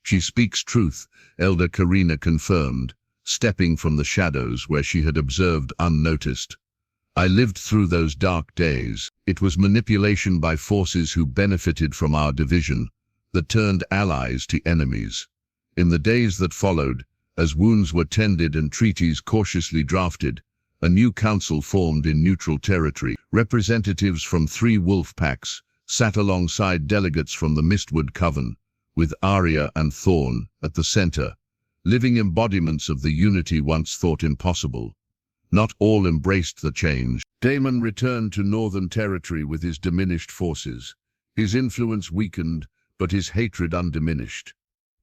"She speaks truth," Elder Karina confirmed, stepping from the shadows where she had observed unnoticed. "I lived through those dark days. It was manipulation by forces who benefited from our division that turned allies to enemies. In the days that followed, as wounds were tended and treaties cautiously drafted, A new council formed in neutral territory. Representatives from 3 wolf packs sat alongside delegates from the Mistwood Coven, with Aria and Thorne at the center, living embodiments of the unity once thought impossible. Not all embraced the change. Daemon returned to Northern Territory with his diminished forces. His influence weakened, but his hatred undiminished.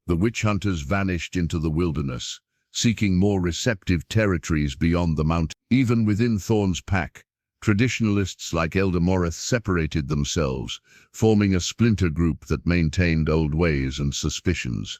The witch hunters vanished into the wilderness, seeking more receptive territories beyond the mountain. Even within Thorne's pack, traditionalists like Elder Morith separated themselves, forming a splinter group that maintained old ways and suspicions.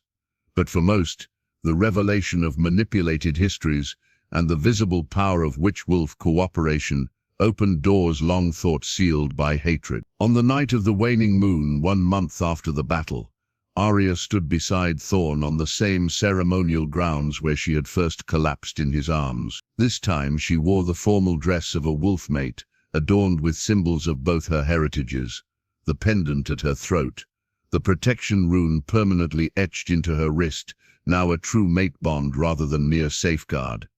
But for most, the revelation of manipulated histories and the visible power of witch-wolf cooperation opened doors long thought sealed by hatred. On the night of the waning moon, 1 month after the battle, Aria stood beside Thorne on the same ceremonial grounds where she had first collapsed in his arms. This time she wore the formal dress of a wolf mate, adorned with symbols of both her heritages, the pendant at her throat, the protection rune permanently etched into her wrist, now a true mate bond rather than mere safeguard.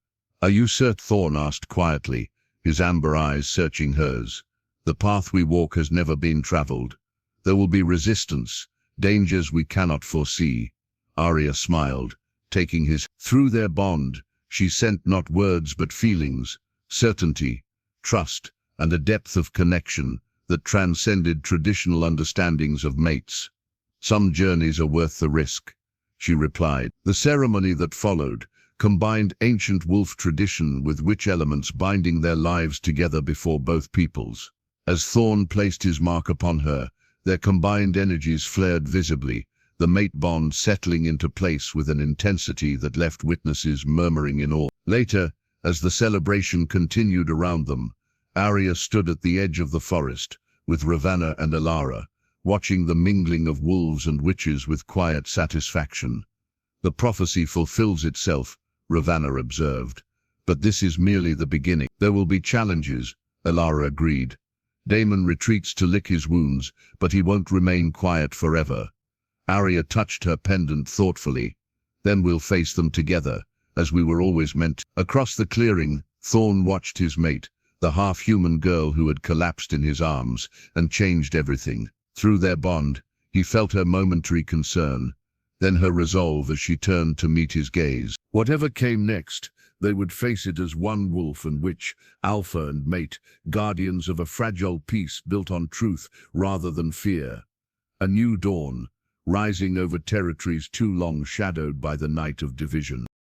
"Are you certain?" Thorne asked quietly, his amber eyes searching hers. "The path we walk has never been traveled. There will be resistance, dangers we cannot foresee." Aria smiled, taking his. Through their bond, she sent not words but feelings, certainty, trust, and a depth of connection that transcended traditional understandings of mates. "Some journeys are worth the risk," she replied. The ceremony that followed combined ancient wolf tradition with witch elements binding their lives together before both peoples. As Thorne placed his mark upon her, their combined energies flared visibly, the mate bond settling into place with an intensity that left witnesses murmuring in awe. Later, as the celebration continued around them, Aria stood at the edge of the forest, with Ravanna and Alara, watching the mingling of wolves and witches with quiet satisfaction. "The prophecy fulfills itself," Ravanna observed. "But this is merely the beginning. There will be challenges," Alara agreed. "Daemon retreats to lick his wounds, but he won't remain quiet forever." Aria touched her pendant thoughtfully. "Then we'll face them together, as we were always meant to." Across the clearing, Thorne watched his mate, the half-human girl who had collapsed in his arms and changed everything. Through their bond, he felt her momentary concern, then her resolve as she turned to meet his gaze. Whatever came next, they would face it as one wolf and witch, alpha and mate, guardians of a fragile peace built on truth rather than fear. A new dawn, rising over territories too long shadowed by the night of division.